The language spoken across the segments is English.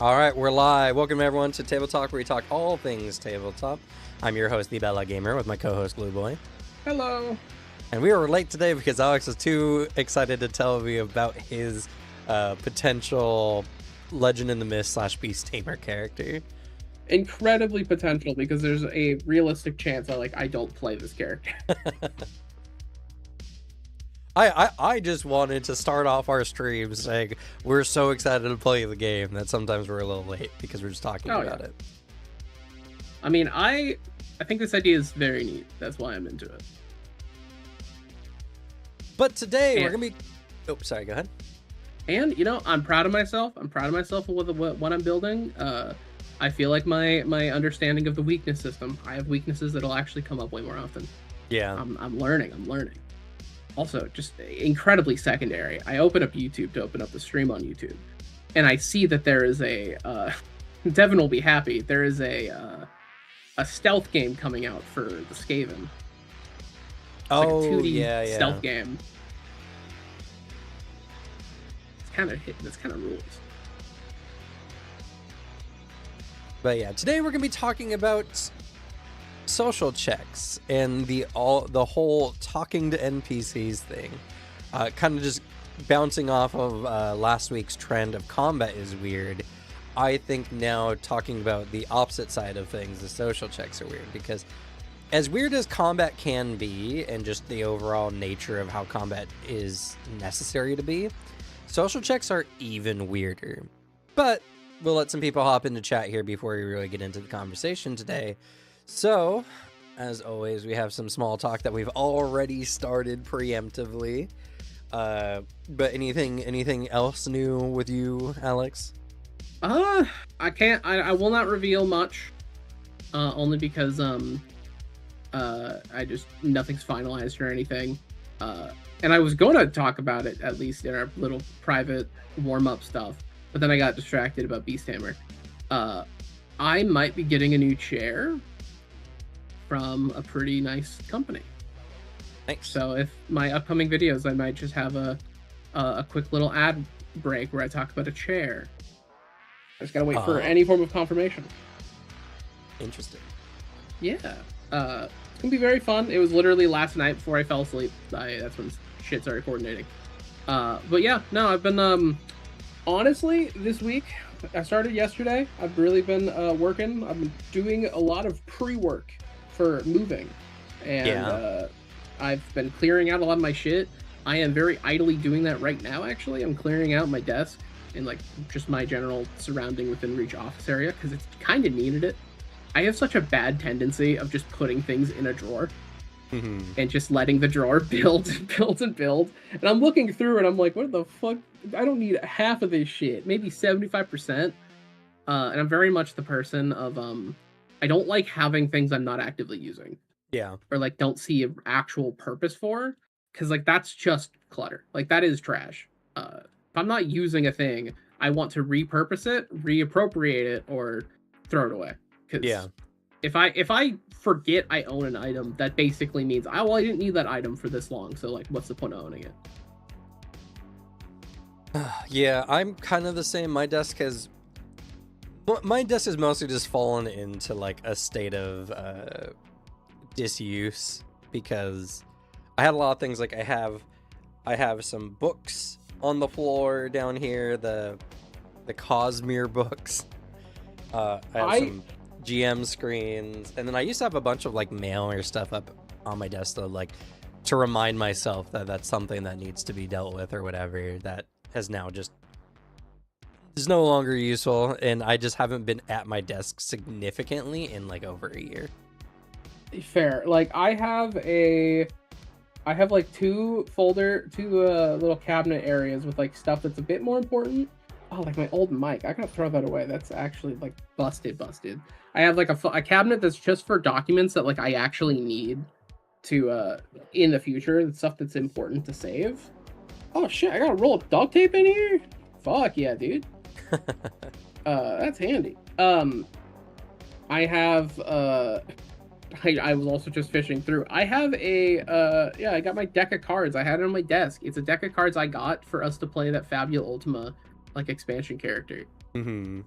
All right, we're live. Welcome everyone to TableTalk, where we talk all things tabletop. I'm your host, the Bella Gamer, with my co-host Blue Boy. Hello. And we were late today because Alex was too excited to tell me about his potential Legend in the Mist / Beast Tamer character. Incredibly potential because there's a realistic chance I don't play this character. I just wanted to start off our stream saying we're so excited to play the game that sometimes we're a little late because we're just talking about it. I mean, I think this idea is very neat. That's why I'm into it. But today we're gonna be. Oh, sorry. Go ahead. And I'm proud of myself. I'm proud of myself with what I'm building. I feel like my understanding of the weakness system. I have weaknesses that'll actually come up way more often. Yeah. I'm learning. Also, just incredibly secondary. I open up YouTube to open up the stream on YouTube, and I see that there is a Devin will be happy. There is a stealth game coming out for the Skaven. It's like a 2D stealth game. It's kind of hitting. It's kind of rules. But yeah, today we're gonna be talking about social checks and the whole talking to NPCs thing. Kind of just bouncing off of last week's trend of combat is weird. I think now talking about the opposite side of things, the social checks are weird, because as weird as combat can be and just the overall nature of how combat is necessary to be, social checks are even weirder. But we'll let some people hop into chat here before we really get into the conversation today. So, as always, we have some small talk that we've already started preemptively. But anything else new with you, Alex? I will not reveal much. Only because nothing's finalized or anything. And I was going to talk about it at least in our little private warm-up stuff, but then I got distracted about Beast Tamer. I might be getting a new chair from a pretty nice company. Thanks. So if my upcoming videos, I might just have a quick little ad break where I talk about a chair. I just gotta wait for any form of confirmation. Interesting. Yeah. It's gonna be very fun. It was literally last night before I fell asleep. That's when shit started coordinating. But yeah, no, I've been honestly this week. I started yesterday. I've really been working. I've been doing a lot of pre-work for moving, and I've been clearing out a lot of my shit. I am very idly doing that right now. Actually, I'm clearing out my desk and just my general surrounding within reach office area because it's kind of needed it. I have such a bad tendency of just putting things in a drawer and just letting the drawer build and build and build. And I'm looking through and I'm like, what the fuck? I don't need half of this shit, maybe 75%. And I'm very much the person of I don't like having things I'm not actively using. Yeah. Or don't see an actual purpose for, because that's just clutter. That is trash. If I'm not using a thing, I want to repurpose it, reappropriate it, or throw it away. Because if I forget I own an item, that basically means I didn't need that item for this long. So what's the point of owning it? Yeah, I'm kind of the same. My desk has mostly just fallen into a state of disuse because I had a lot of things. I have some books on the floor down here, the Cosmere books. I have some GM screens, and then I used to have a bunch of mail or stuff up on my desk to remind myself that that's something that needs to be dealt with or whatever. That has now just is no longer useful, and I just haven't been at my desk significantly in over a year. Fair. I have two little cabinet areas with stuff that's a bit more important. Oh, my old mic. I gotta throw that away. That's actually busted. I have a cabinet that's just for documents that I actually need to in the future. The stuff that's important to save. Oh shit! I got a roll of duct tape in here. Fuck yeah, dude. That's handy. I have I was also just fishing through. I have I got my deck of cards. I had it on my desk. It's a deck of cards I got for us to play that Fabula Ultima like expansion character. Mm-hmm.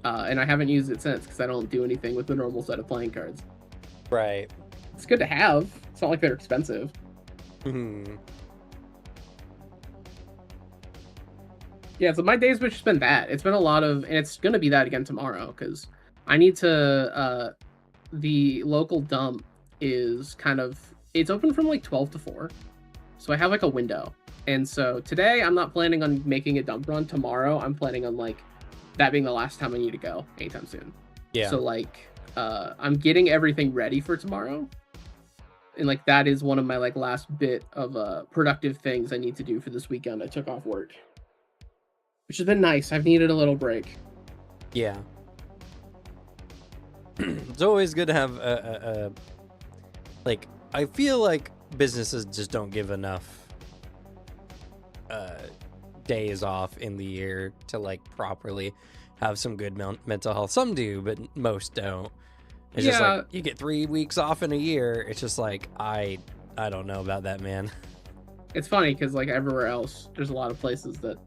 And I haven't used it since because I don't do anything with the normal set of playing cards. Right. It's good to have. It's not like they're expensive. Mm-hmm. Yeah, so my day's just been that. It's been a lot of, and it's gonna be that again tomorrow because I need to. The local dump is it's open from like 12 to 4, so I have like a window. And so today I'm not planning on making a dump run. Tomorrow I'm planning on like that being the last time I need to go anytime soon. Yeah. So like I'm getting everything ready for tomorrow. And like that is one of my like last bit of productive things I need to do for this weekend. I took off work, which has been nice. I've needed a little break. Yeah. It's always good to have a like, I feel like businesses just don't give enough days off in the year to like properly have some good mental health. Some do, but most don't. It's just like you get 3 weeks off in a year. It's just like I don't know about that, man. It's funny because like everywhere else, there's a lot of places that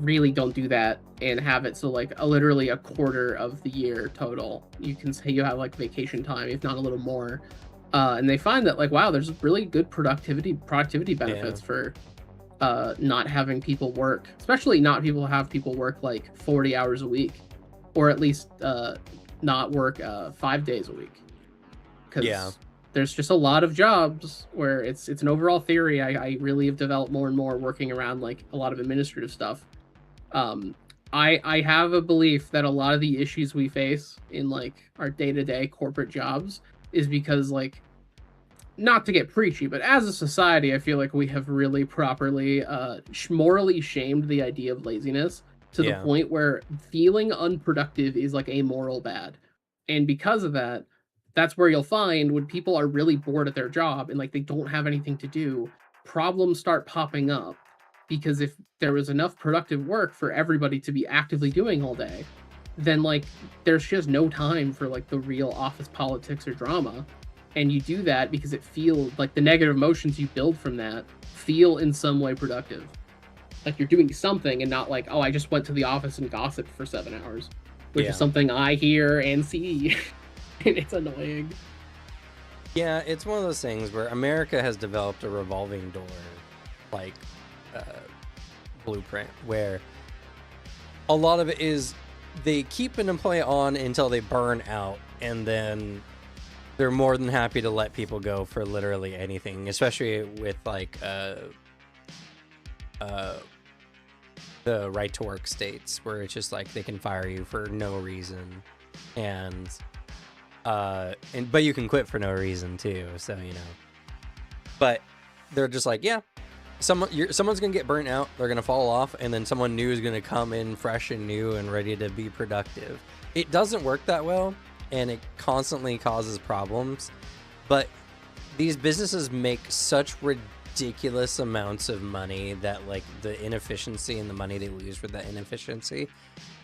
really don't do that and have it so like literally a quarter of the year total you can say you have like vacation time, if not a little more. And they find that like, wow, there's really good productivity benefits for not having people work, especially not have people work like 40 hours a week, or at least not work 5 days a week, because there's just a lot of jobs where it's an overall theory I really have developed more and more working around like a lot of administrative stuff. I have a belief that a lot of the issues we face in like our day-to-day corporate jobs is because, like, not to get preachy, but as a society, I feel like we have really properly morally shamed the idea of laziness to the point where feeling unproductive is like a moral bad. And because of that, that's where you'll find when people are really bored at their job and like they don't have anything to do, problems start popping up. Because if there was enough productive work for everybody to be actively doing all day, then like there's just no time for like the real office politics or drama. And you do that because it feels like the negative emotions you build from that feel in some way productive. Like you're doing something and not like, oh, I just went to the office and gossiped for 7 hours, which is something I hear and see. And it's annoying. Yeah, it's one of those things where America has developed a revolving door, like, blueprint, where a lot of it is they keep an employee on until they burn out, and then they're more than happy to let people go for literally anything, especially with like the right to work states, where it's just like they can fire you for no reason, and but you can quit for no reason too, so you know. But they're just like, yeah, someone's gonna get burnt out, they're gonna fall off, and then someone new is gonna come in fresh and new and ready to be productive. It doesn't work that well, and it constantly causes problems. But these businesses make such ridiculous amounts of money that like the inefficiency and the money they lose for that inefficiency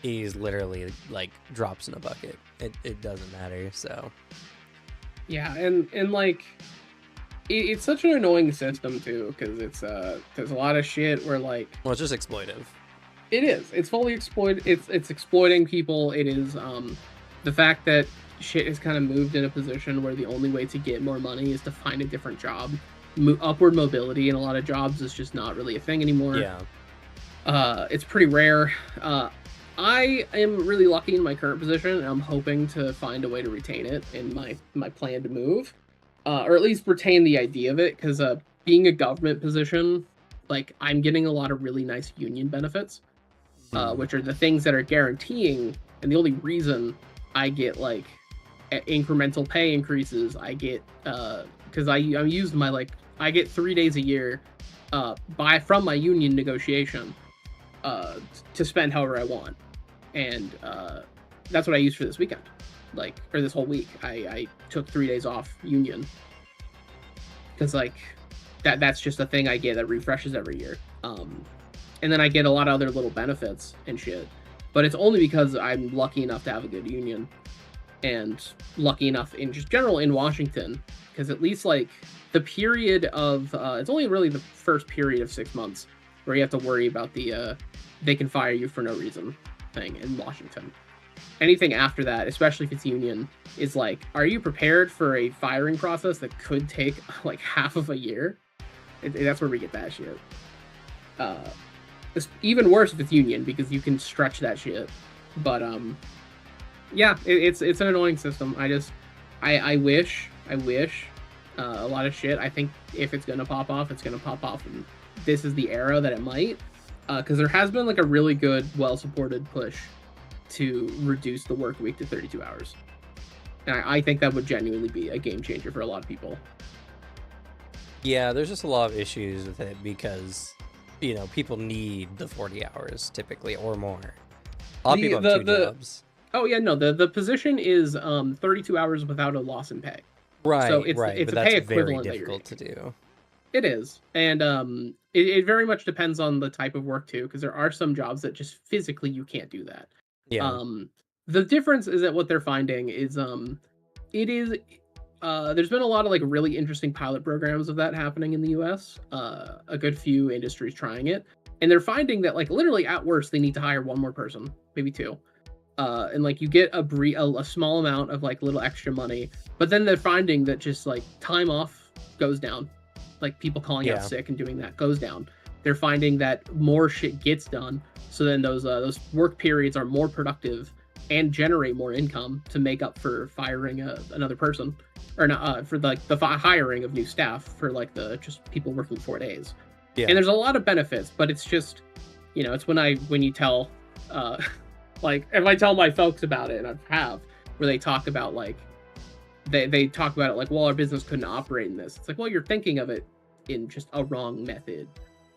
is literally like drops in a bucket. It doesn't matter. So yeah, and like it's such an annoying system too, because it's there's a lot of shit where like, well, it's just exploitive. It is. It's fully it's exploiting people. It is the fact that shit has kind of moved in a position where the only way to get more money is to find a different job. Upward mobility in a lot of jobs is just not really a thing anymore. Yeah. It's pretty rare. I am really lucky in my current position, and I'm hoping to find a way to retain it in my plan to move. Or at least retain the idea of it, because being a government position, like, I'm getting a lot of really nice union benefits, which are the things that are guaranteeing, and the only reason I get, like, incremental pay increases, I get, because I'm used my, like, I get 3 days a year from my union negotiation to spend however I want. And that's what I used for this weekend. Like, or this whole week, I took 3 days off union, because like that's just a thing I get that refreshes every year. And then I get a lot of other little benefits and shit, but it's only because I'm lucky enough to have a good union, and lucky enough in just general in Washington, because at least like the period of it's only really the first period of 6 months where you have to worry about the they can fire you for no reason thing in Washington. Anything after that, especially if it's union, is like, are you prepared for a firing process that could take like half of a year? That's where we get that shit. It's even worse if it's union, because you can stretch that shit. But yeah, it's an annoying system. I wish a lot of shit. I think if it's gonna pop off, it's gonna pop off, and this is the era that it might, because there has been like a really good, well-supported push to reduce the work week to 32 hours. And I think that would genuinely be a game changer for a lot of people. Yeah, there's just a lot of issues with it because, you know, people need the 40 hours typically or more. A lot of people have two jobs. Oh yeah, no, the position is 32 hours without a loss in pay. Right, so it's right, it's but a pay that's very equivalent difficult to do. It is, and it very much depends on the type of work too, because there are some jobs that just physically you can't do that. Yeah. The difference is that what they're finding is it is there's been a lot of like really interesting pilot programs of that happening in the US. A good few industries trying it, and they're finding that like literally at worst they need to hire one more person, maybe two. And like you get a small amount of like little extra money, but then they're finding that just like time off goes down, like people calling out sick and doing that goes down. They're finding that more shit gets done, so then those work periods are more productive and generate more income to make up for firing another person, or not for like the hiring of new staff for like the just people working 4 days. Yeah. And there's a lot of benefits, but it's just, you know, it's when you tell like if I tell my folks about it, and I have, where they talk about like they talk about it like, well, our business couldn't operate in this. It's like, well, you're thinking of it in just a wrong method,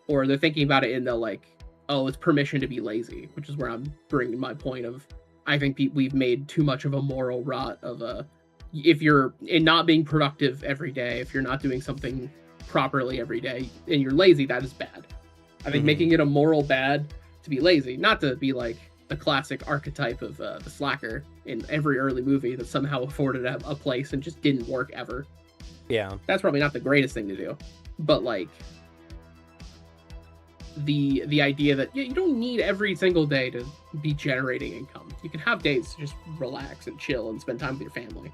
or they're thinking about it in the like, oh, it's permission to be lazy, which is where I'm bringing my point of, I think we've made too much of a moral rot of if you're not being productive every day, if you're not doing something properly every day, and you're lazy, that is bad. I think making it a moral bad to be lazy, not to be like the classic archetype of the slacker in every early movie that somehow afforded a place and just didn't work ever. Yeah. That's probably not the greatest thing to do. But like the idea that you don't need every single day to be generating income. You can have days to just relax and chill and spend time with your family.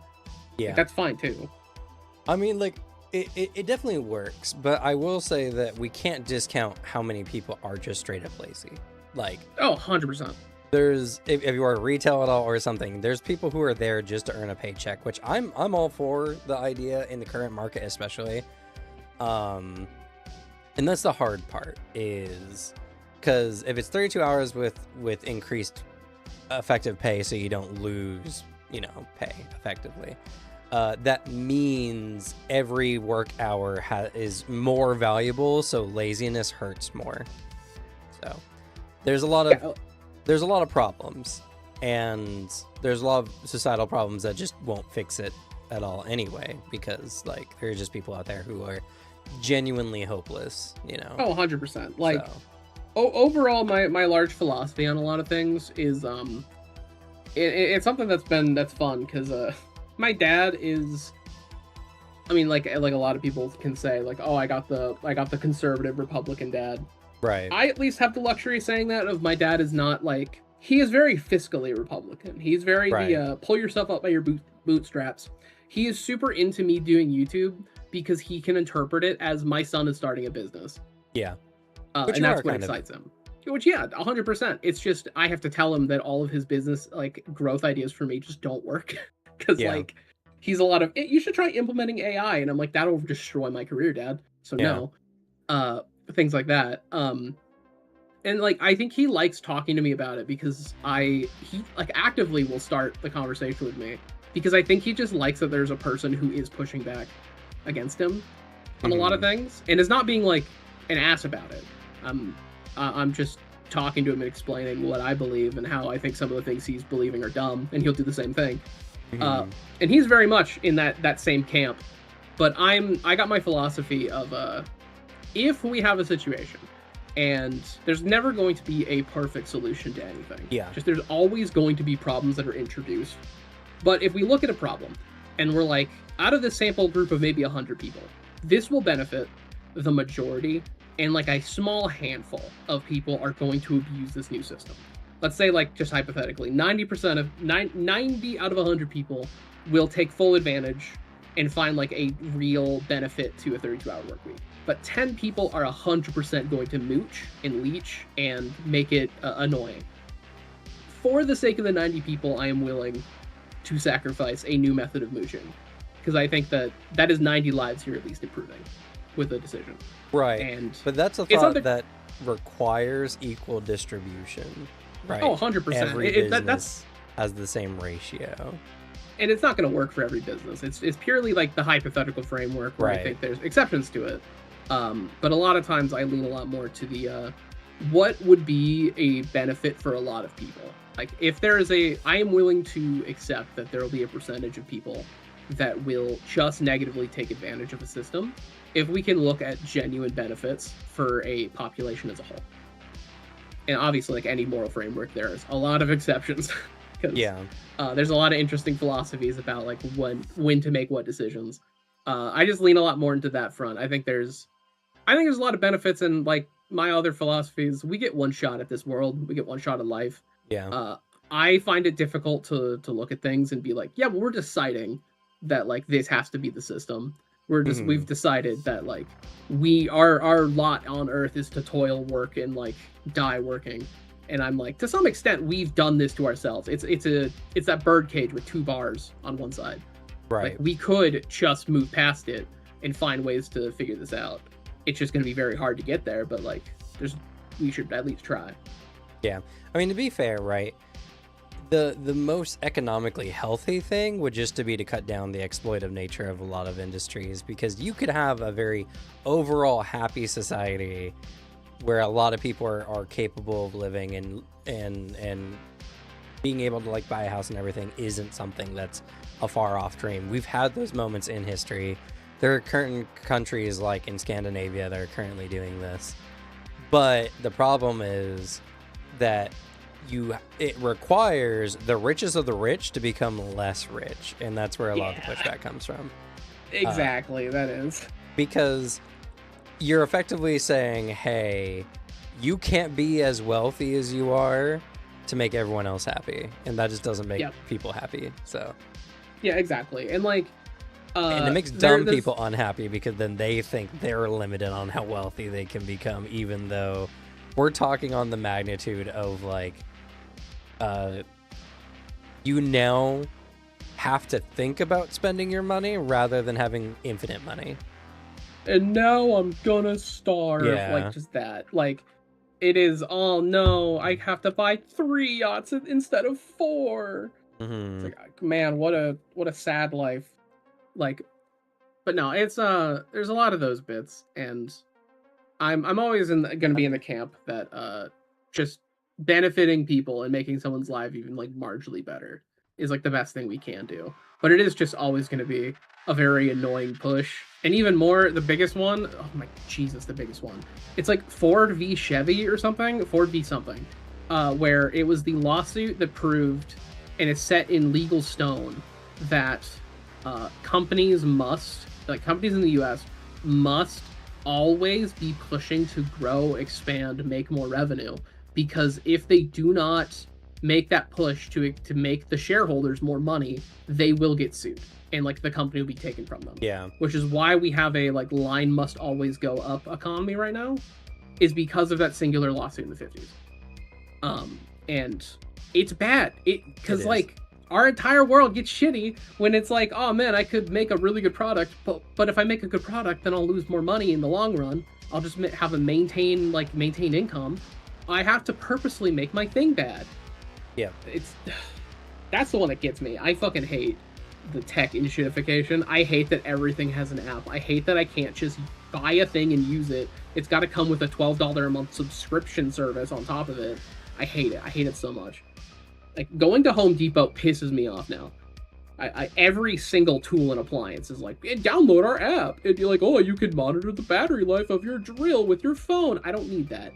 Yeah. Like, that's fine too. I mean, like, it definitely works, but I will say that we can't discount how many people are just straight up lazy. Like, oh, 100%. There's, if you are retail at all or something, there's people who are there just to earn a paycheck, which I'm all for the idea in the current market, especially. And that's the hard part, is because if it's 32 hours with increased effective pay, so you don't lose, you know, pay effectively, that means every work hour is more valuable, so laziness hurts more. So there's a lot of problems, and there's a lot of societal problems that just won't fix it at all anyway, because like there are just people out there who are genuinely hopeless, you know. Oh, 100%. Like, so. Overall, my large philosophy on a lot of things is it's something that's fun, because my dad is, I mean, like a lot of people can say like, oh, I got the conservative Republican dad. Right. I at least have the luxury of saying that of my dad is not like, he is very fiscally Republican. He's very pull yourself up by your bootstraps. He is super into me doing YouTube because he can interpret it as my son is starting a business. Yeah. And that's what excites him. Which, yeah, 100%. It's just, I have to tell him that all of his business, like, growth ideas for me just don't work. Because, like, he's a lot of, you should try implementing AI. And I'm like, that'll destroy my career, Dad. So no. Things like that. And, like, I think he likes talking to me about it because he like, actively will start the conversation with me. Because I think he just likes that there's a person who is pushing back against him on a lot of things. And is not being, like, an ass about it. I'm just talking to him and explaining what I believe and how I think some of the things he's believing are dumb, and he'll do the same thing. And he's very much in that same camp. But I got my philosophy of if we have a situation, and there's never going to be a perfect solution to anything. Yeah. Just there's always going to be problems that are introduced. But if we look at a problem and we're like, out of this sample group of maybe 100 people, this will benefit the majority and like a small handful of people are going to abuse this new system. Let's say, like, just hypothetically, 90 out of 100 people will take full advantage and find like a real benefit to a 32-hour work week. But 10 people are 100% going to mooch and leech and make it annoying. For the sake of the 90 people, I am willing to sacrifice a new method of mooching, because I think that is 90 lives you're at least improving with a decision. Right. But that's a thought that requires equal distribution. Right. Oh, 100%. Every business has the same ratio. And it's not going to work for every business. It's purely like the hypothetical framework where I think there's exceptions to it. But a lot of times I lean a lot more to the what would be a benefit for a lot of people. Like, if there is I am willing to accept that there will be a percentage of people that will just negatively take advantage of a system if we can look at genuine benefits for a population as a whole. And obviously, like any moral framework, there's a lot of exceptions. There's a lot of interesting philosophies about like when to make what decisions. I just lean a lot more into that front. I think there's a lot of benefits, and like my other philosophies, we get one shot at this world. We get one shot at life. I find it difficult to look at things and be like, yeah, well, we're deciding that like this has to be the system. We've decided that like our lot on Earth is to toil, work, and like die working. And I'm like, to some extent, we've done this to ourselves. It's that bird cage with 2 bars on one side. Right. Like, we could just move past it and find ways to figure this out. It's just going to be very hard to get there, but like, we should at least try. Yeah. I mean, to be fair, right? The most economically healthy thing would just to be to cut down the exploitive nature of a lot of industries, because you could have a very overall happy society where a lot of people are capable of living and being able to like buy a house and everything isn't something that's a far off dream. We've had those moments in history. There are current countries like in Scandinavia that are currently doing this, but the problem is that it requires the richest of the rich to become less rich, and that's where a lot of the pushback comes from. Exactly, that is because you're effectively saying, hey, you can't be as wealthy as you are to make everyone else happy, and that just doesn't make people happy. So yeah, exactly. And like and it makes dumb people unhappy, because then they think they're limited on how wealthy they can become, even though we're talking on the magnitude of like you now have to think about spending your money rather than having infinite money. And now I'm gonna starve. Like, just that. Like, it is, oh no, I have to buy 3 yachts instead of 4. It's like, man, what a sad life. Like, but no, it's there's a lot of those bits, and I'm always gonna be in the camp that just benefiting people and making someone's life even like marginally better is like the best thing we can do. But it is just always going to be a very annoying push. And even more, the biggest one, oh my Jesus, the biggest one. It's like Ford v Chevy or something, Ford v something, where it was the lawsuit that proved, and it's set in legal stone, that companies in the US must always be pushing to grow, expand, make more revenue. Because if they do not make that push to make the shareholders more money, they will get sued, and like the company will be taken from them. Yeah. Which is why we have a like line must always go up economy right now, is because of that singular lawsuit in the 50s. And it's bad. Because like our entire world gets shitty when it's like, oh man, I could make a really good product, but if I make a good product, then I'll lose more money in the long run. I'll just have a maintain income. I have to purposely make my thing bad. Yeah. That's the one that gets me. I fucking hate the tech inshitification. I hate that everything has an app. I hate that I can't just buy a thing and use it. It's got to come with a $12 a month subscription service on top of it. I hate it. I hate it so much. Like, going to Home Depot pisses me off now. Every single tool and appliance is like, download our app. And you're like, oh, you can monitor the battery life of your drill with your phone. I don't need that.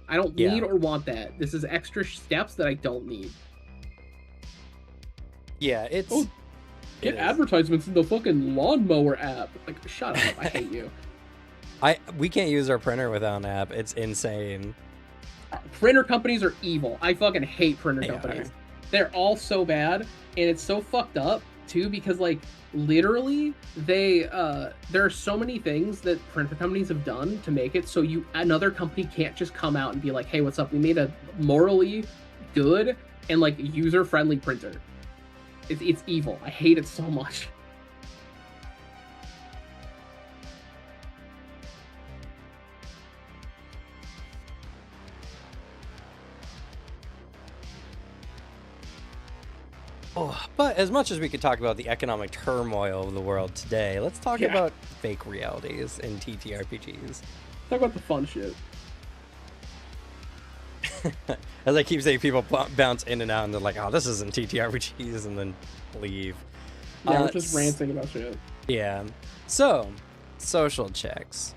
I don't need or want that. This is extra steps that I don't need. Yeah, get advertisements in the fucking lawnmower app. Like, shut up. I hate you. We can't use our printer without an app. It's insane. Printer companies are evil. I fucking hate printer They companies. are. They're all so bad, and it's so fucked up too, because like literally there are so many things that printer companies have done to make it so another company can't just come out and be like, hey, what's up, we made a morally good and like user-friendly printer. It's evil. I hate it so much. Oh, but as much as we could talk about the economic turmoil of the world today, let's talk about fake realities in TTRPGs. Talk about the fun shit. As I keep saying, people bounce in and out and they're like, oh, this isn't TTRPGs, and then leave. Yeah, we're just ranting about shit. Yeah. So, social checks.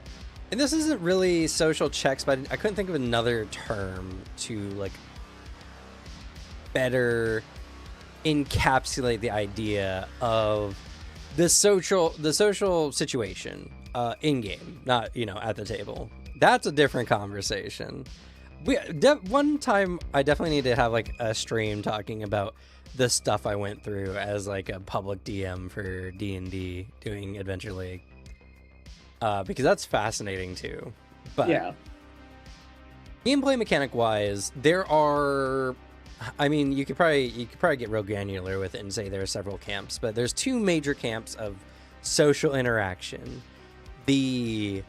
And this isn't really social checks, but I couldn't think of another term to like better encapsulate the idea of the social situation in game, not at the table. That's a different conversation. One time I definitely need to have like a stream talking about the stuff I went through as like a public DM for D&D doing Adventure League, because that's fascinating too. But yeah, gameplay mechanic wise, there are, I mean, you could probably get real granular with it and say there are several camps, but there's two major camps of social interaction: the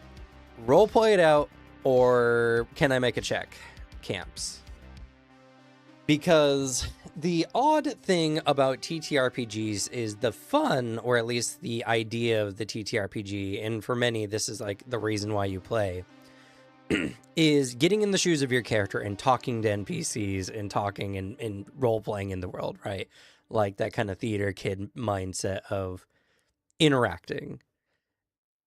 role play it out or can I make a check camps. Because the odd thing about TTRPGs is the fun, or at least the idea of the TTRPG, and for many this is like the reason why you play, is getting in the shoes of your character and talking to NPCs and talking and role-playing in the world, right? Like that kind of theater kid mindset of interacting.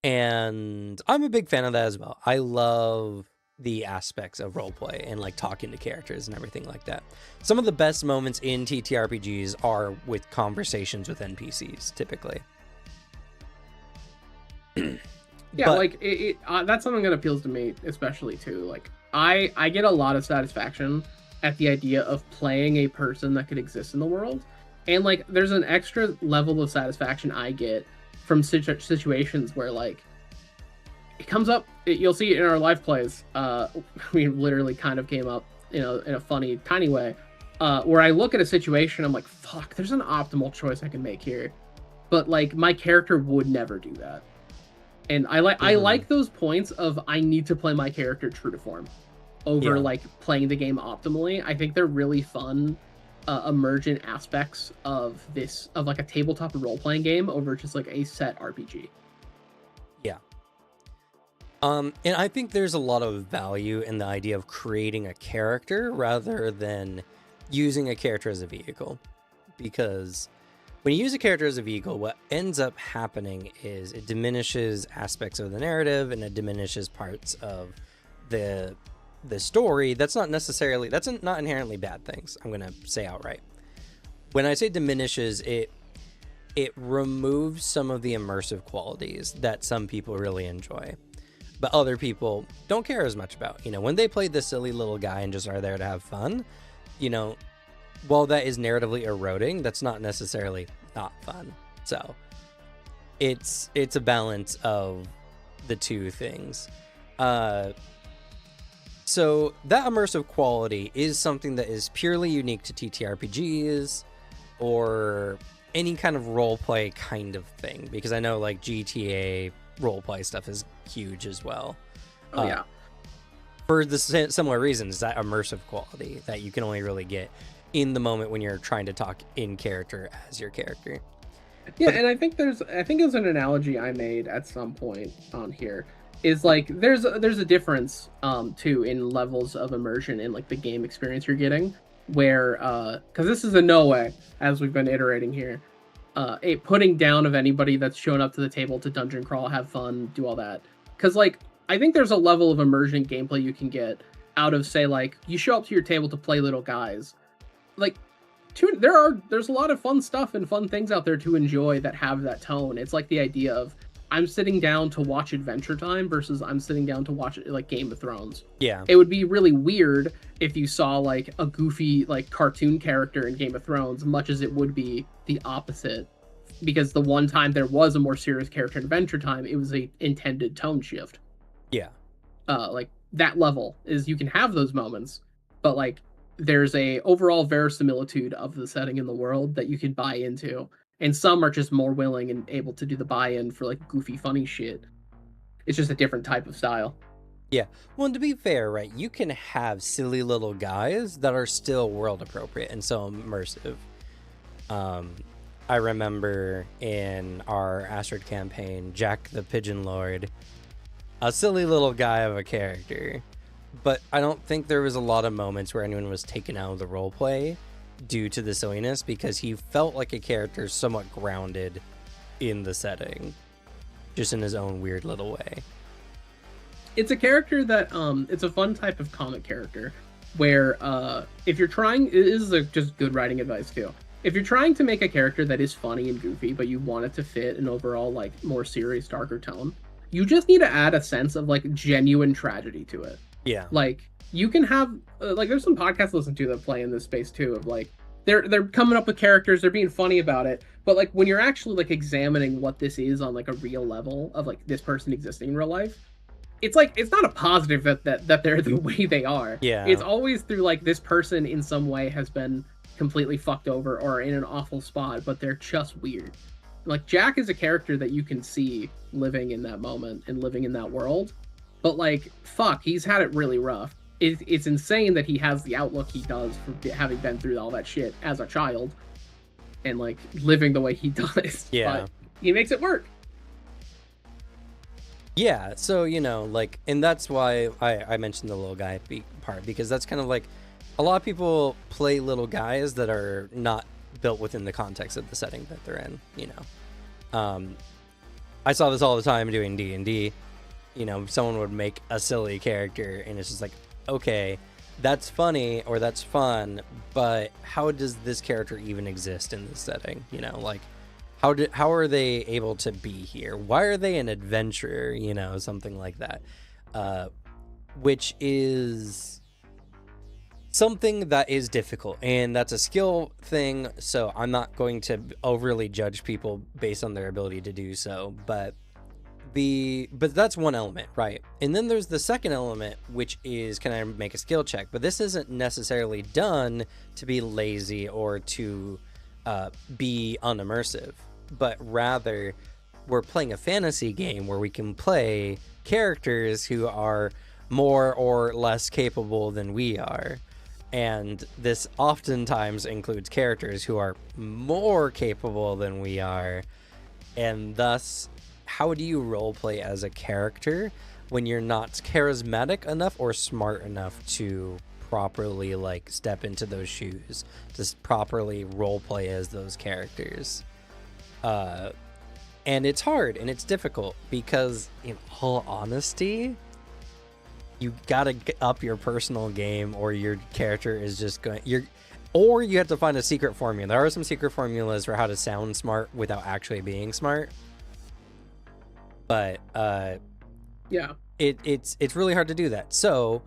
And I'm a big fan of that as well. I love the aspects of roleplay and like talking to characters and everything like that. Some of the best moments in TTRPGs are with conversations with NPCs, typically. Yeah, but like that's something that appeals to me especially too. Like I get a lot of satisfaction at the idea of playing a person that could exist in the world, and like there's an extra level of satisfaction I get from situations where like it comes up. You'll see it in our live plays. We literally kind of came up, in a funny, tiny way, where I look at a situation, I'm like, fuck, there's an optimal choice I can make here, but like my character would never do that. And I like those points of I need to play my character true to form over like playing the game optimally. I think they're really fun, emergent aspects of like a tabletop role playing game over just like a set RPG. Yeah. And I think there's a lot of value in the idea of creating a character rather than using a character as a vehicle, because when you use a character as a vehicle, what ends up happening is it diminishes aspects of the narrative and it diminishes parts of the story. That's not inherently bad things. I'm going to say outright. When I say diminishes, it removes some of the immersive qualities that some people really enjoy, but other people don't care as much about. When they play the silly little guy and just are there to have fun, while that is narratively eroding, that's not necessarily not fun. So it's a balance of the two things. So that immersive quality is something that is purely unique to TTRPGs or any kind of roleplay kind of thing, because I know like GTA roleplay stuff is huge as well. Oh yeah. For the similar reasons, that immersive quality that you can only really get in the moment when you're trying to talk in character as your character. Yeah, and I think it was an analogy I made at some point on here, is like there's a difference too in levels of immersion in like the game experience you're getting, where because this is in no way, as we've been iterating here, a putting down of anybody that's shown up to the table to dungeon crawl, have fun, do all that, because like I think there's a level of immersion gameplay you can get out of, say, like you show up to your table to play little guys. Like, there's a lot of fun stuff and fun things out there to enjoy that have that tone. It's like the idea of I'm sitting down to watch Adventure Time versus I'm sitting down to watch like Game of Thrones. Yeah. It would be really weird if you saw like a goofy like cartoon character in Game of Thrones, much as it would be the opposite. Because the one time there was a more serious character in Adventure Time, it was a intended tone shift. Yeah. Like that level is you can have those moments, but like there's a overall verisimilitude of the setting in the world that you can buy into, and some are just more willing and able to do the buy-in for like goofy funny shit. It's just a different type of style. Yeah. Well, and to be fair, right, you can have silly little guys that are still world appropriate and so immersive. I remember in our Astrid campaign, Jack the Pigeon Lord, a silly little guy of a character, but I don't think there was a lot of moments where anyone was taken out of the roleplay due to the silliness, because he felt like a character somewhat grounded in the setting, just in his own weird little way. It's a character that it's a fun type of comic character where if you're trying, it is just good writing advice too. If you're trying to make a character that is funny and goofy, but you want it to fit an overall like more serious, darker tone, you just need to add a sense of like genuine tragedy to it. Yeah. Like you can have like there's some podcasts to listen to that play in this space too of like they're coming up with characters, they're being funny about it, but like when you're actually like examining what this is on like a real level of like this person existing in real life, it's like it's not a positive that they're the way they are. Yeah. It's always through like this person in some way has been completely fucked over or in an awful spot, but they're just weird. Like Jack is a character that you can see living in that moment and living in that world, but like fuck, he's had it really rough. It's insane that he has the outlook he does for having been through all that shit as a child and like living the way he does. Yeah. But he makes it work. Yeah, so, you know, like, and that's why I mentioned the little guy part, because that's kind of like, a lot of people play little guys that are not built within the context of the setting that they're in, you know. I saw this all the time doing D&D. You know, someone would make a silly character, and it's just like, okay, that's funny, or that's fun, but how does this character even exist in this setting? You know, like, how are they able to be here? Why are they an adventurer? You know, something like that, which is something that is difficult, and that's a skill thing. So I'm not going to overly judge people based on their ability to do so, but that's one element, right? And then there's the second element, which is, can I make a skill check? But this isn't necessarily done to be lazy or to be unimmersive, but rather we're playing a fantasy game where we can play characters who are more or less capable than we are. And this oftentimes includes characters who are more capable than we are. And thus, how do you roleplay as a character when you're not charismatic enough or smart enough to properly like step into those shoes, to properly roleplay as those characters? And it's hard and it's difficult because, in all honesty, you gotta up your personal game, or your character is just going. Or you have to find a secret formula. There are some secret formulas for how to sound smart without actually being smart. But Yeah, it's really hard to do that. So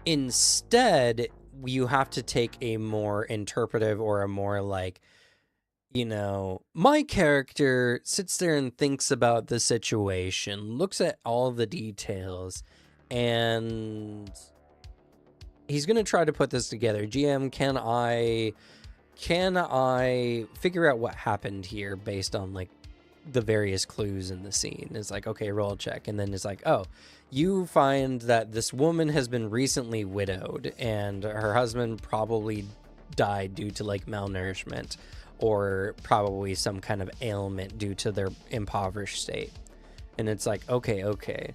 instead, you have to take a more interpretive, or a more like, you know, my character sits there and thinks about the situation, looks at all the details, and he's gonna try to put this together. GM, can I figure out what happened here based on like the various clues in the scene? It's like, okay, roll check. And then it's like, oh, you find that this woman has been recently widowed and her husband probably died due to like malnourishment, or probably some kind of ailment due to their impoverished state. And it's like, okay.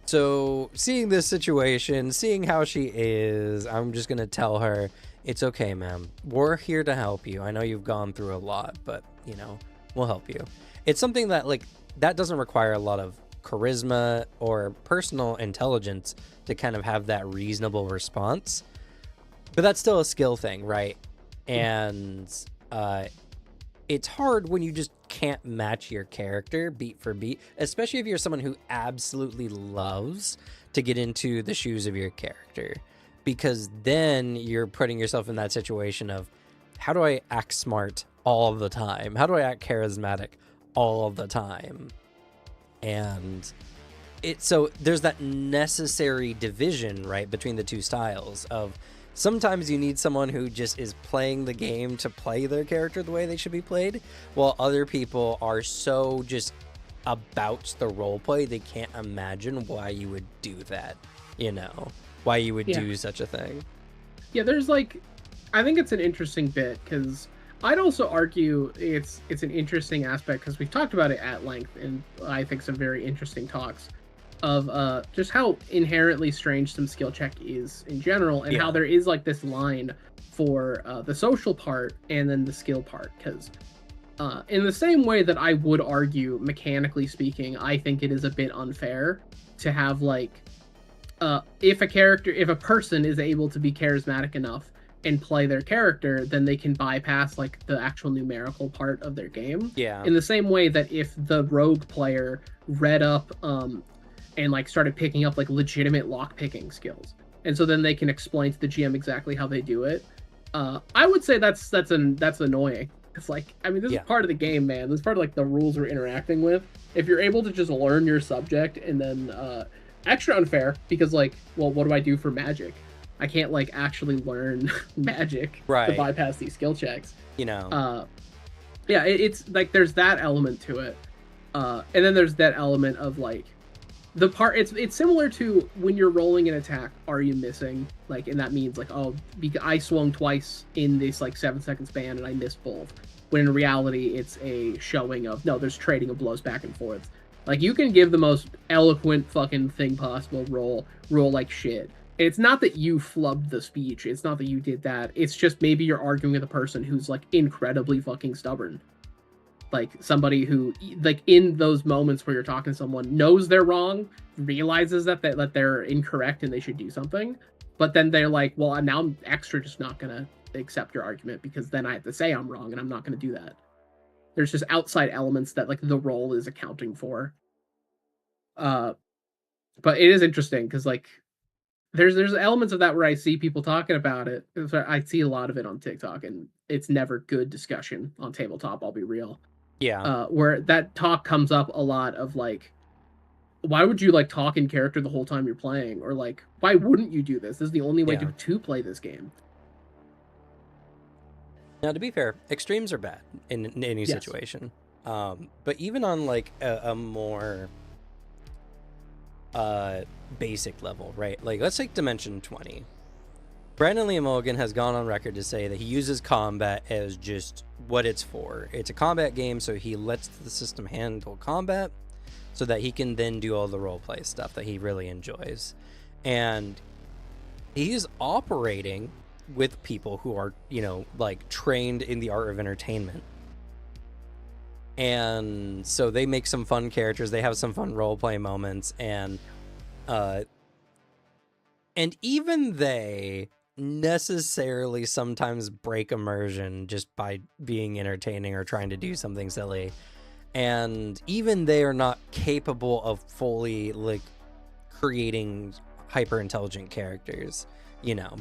So seeing this situation, seeing how she is, I'm just going to tell her, it's okay, ma'am. We're here to help you. I know you've gone through a lot, but, you know, we'll help you. It's something that, like, that doesn't require a lot of charisma or personal intelligence to kind of have that reasonable response. But that's still a skill thing, right? And it's hard when you just can't match your character beat for beat, especially if you're someone who absolutely loves to get into the shoes of your character, because then you're putting yourself in that situation of, how do I act smart all the time? How do I act charismatic all the time? And so there's that necessary division, right, between the two styles of, sometimes you need someone who just is playing the game to play their character the way they should be played, while other people are so just about the role play they can't imagine why you would do that, why you would do such a thing. Yeah, there's like, I think it's an interesting bit, because I'd also argue it's an interesting aspect, because we've talked about it at length in, I think, some very interesting talks of just how inherently strange some skill check is in general, and how there is like this line for the social part and then the skill part, because in the same way that I would argue, mechanically speaking, I think it is a bit unfair to have like if a person is able to be charismatic enough and play their character, then they can bypass like the actual numerical part of their game. Yeah. In the same way that if the rogue player read up and like started picking up like legitimate lock picking skills, and so then they can explain to the GM exactly how they do it, I would say that's annoying. It's like, I mean, this is part of the game, man. This is part of like the rules we're interacting with. If you're able to just learn your subject, and then extra unfair, because like, well, what do I do for magic? I can't like actually learn magic to bypass these skill checks. It's like there's that element to it, and then there's that element of like the part. It's similar to when you're rolling an attack. Are you missing? Like, and that means like, oh, I swung twice in this like 7-second span and I missed both. When in reality, it's a showing of, no, there's trading of blows back and forth. Like, you can give the most eloquent fucking thing possible, roll like shit. And it's not that you flubbed the speech. It's not that you did that. It's just maybe you're arguing with a person who's like incredibly fucking stubborn. Like somebody who, like, in those moments where you're talking to someone, knows they're wrong, realizes that they're incorrect and they should do something, but then they're like, well, now I'm extra just not gonna accept your argument, because then I have to say I'm wrong, and I'm not gonna do that. There's just outside elements that like the role is accounting for. But it is interesting, because like there's elements of that where I see people talking about it. I see a lot of it on TikTok, and it's never good discussion on tabletop, I'll be real. Where that talk comes up a lot of like, why would you like talk in character the whole time you're playing? Or like, why wouldn't you do this? This is the only way to play this game. Now, to be fair, extremes are bad in any situation. But even on like a more basic level, right? Like, let's take Dimension 20. Brandon Lee Mulligan has gone on record to say that he uses combat as just what it's for. It's a combat game, so he lets the system handle combat so that he can then do all the roleplay stuff that he really enjoys. And he's operating with people who are, like trained in the art of entertainment. And so they make some fun characters, they have some fun roleplay moments, and even they necessarily sometimes break immersion just by being entertaining or trying to do something silly. And even they are not capable of fully like creating hyper intelligent characters,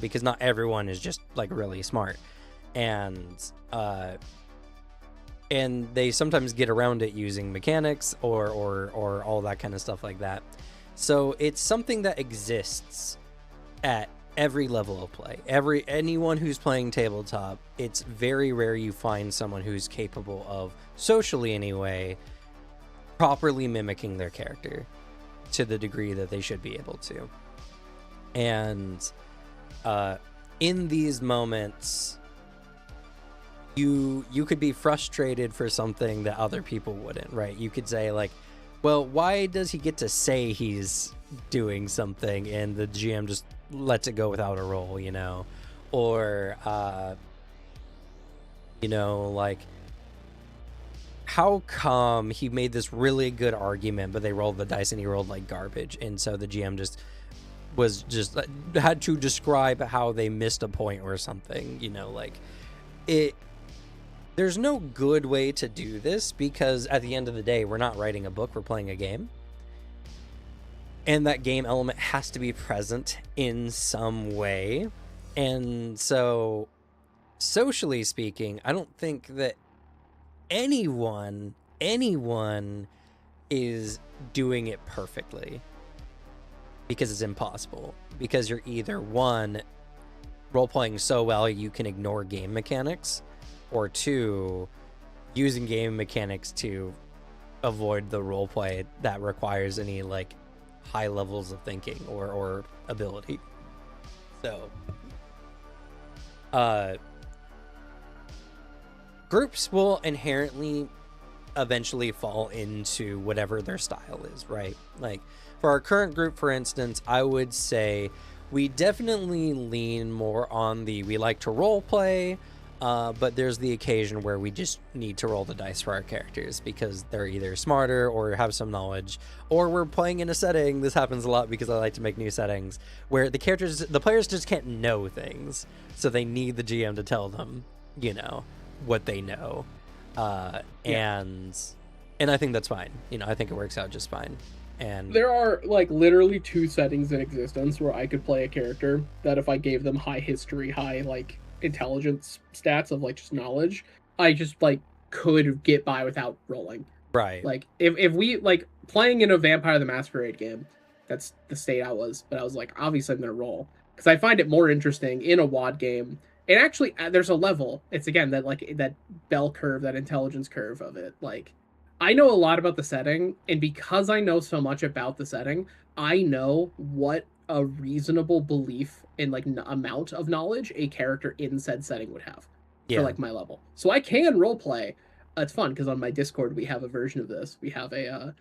because not everyone is just like really smart. And they sometimes get around it using mechanics or all that kind of stuff like that. So it's something that exists at every level of play. Anyone who's playing tabletop, it's very rare you find someone who's capable of, socially anyway, properly mimicking their character to the degree that they should be able to. And in these moments, you could be frustrated for something that other people wouldn't, right? You could say like, well, why does he get to say he's doing something and the GM just lets it go without a roll, or like, how come he made this really good argument but they rolled the dice and he rolled like garbage, and so the GM just had to describe how they missed a point or something, like there's no good way to do this because at the end of the day, we're not writing a book, we're playing a game. And that game element has to be present in some way. And so, socially speaking, I don't think that anyone is doing it perfectly, because it's impossible. Because you're either, one, role-playing so well you can ignore game mechanics, or two, using game mechanics to avoid the roleplay that requires any like high levels of thinking or ability. So groups will inherently eventually fall into whatever their style is, right? Like for our current group, for instance, I would say we definitely lean more on the we like to role play, but there's the occasion where we just need to roll the dice for our characters because they're either smarter or have some knowledge, or we're playing in a setting. This happens a lot because I like to make new settings where the players just can't know things, so they need the GM to tell them, you know, what they know. And I think that's fine. You know, I think it works out just fine. And there are like literally 2 settings in existence where I could play a character that if I gave them high history, high like intelligence stats of like just knowledge, I just like could get by without rolling. right. Like if we like playing in a Vampire the Masquerade game, that's the state I was, but I was like, obviously I'm gonna roll because I find it more interesting in a WoD game. And actually, there's a level. It's again that like that bell curve, that intelligence curve of it. Like I know a lot about the setting, and because I know so much about the setting, I know what a reasonable belief in like amount of knowledge a character in said setting would have for like my level. So I can role play. It's fun because on my Discord we have a version of this. We have a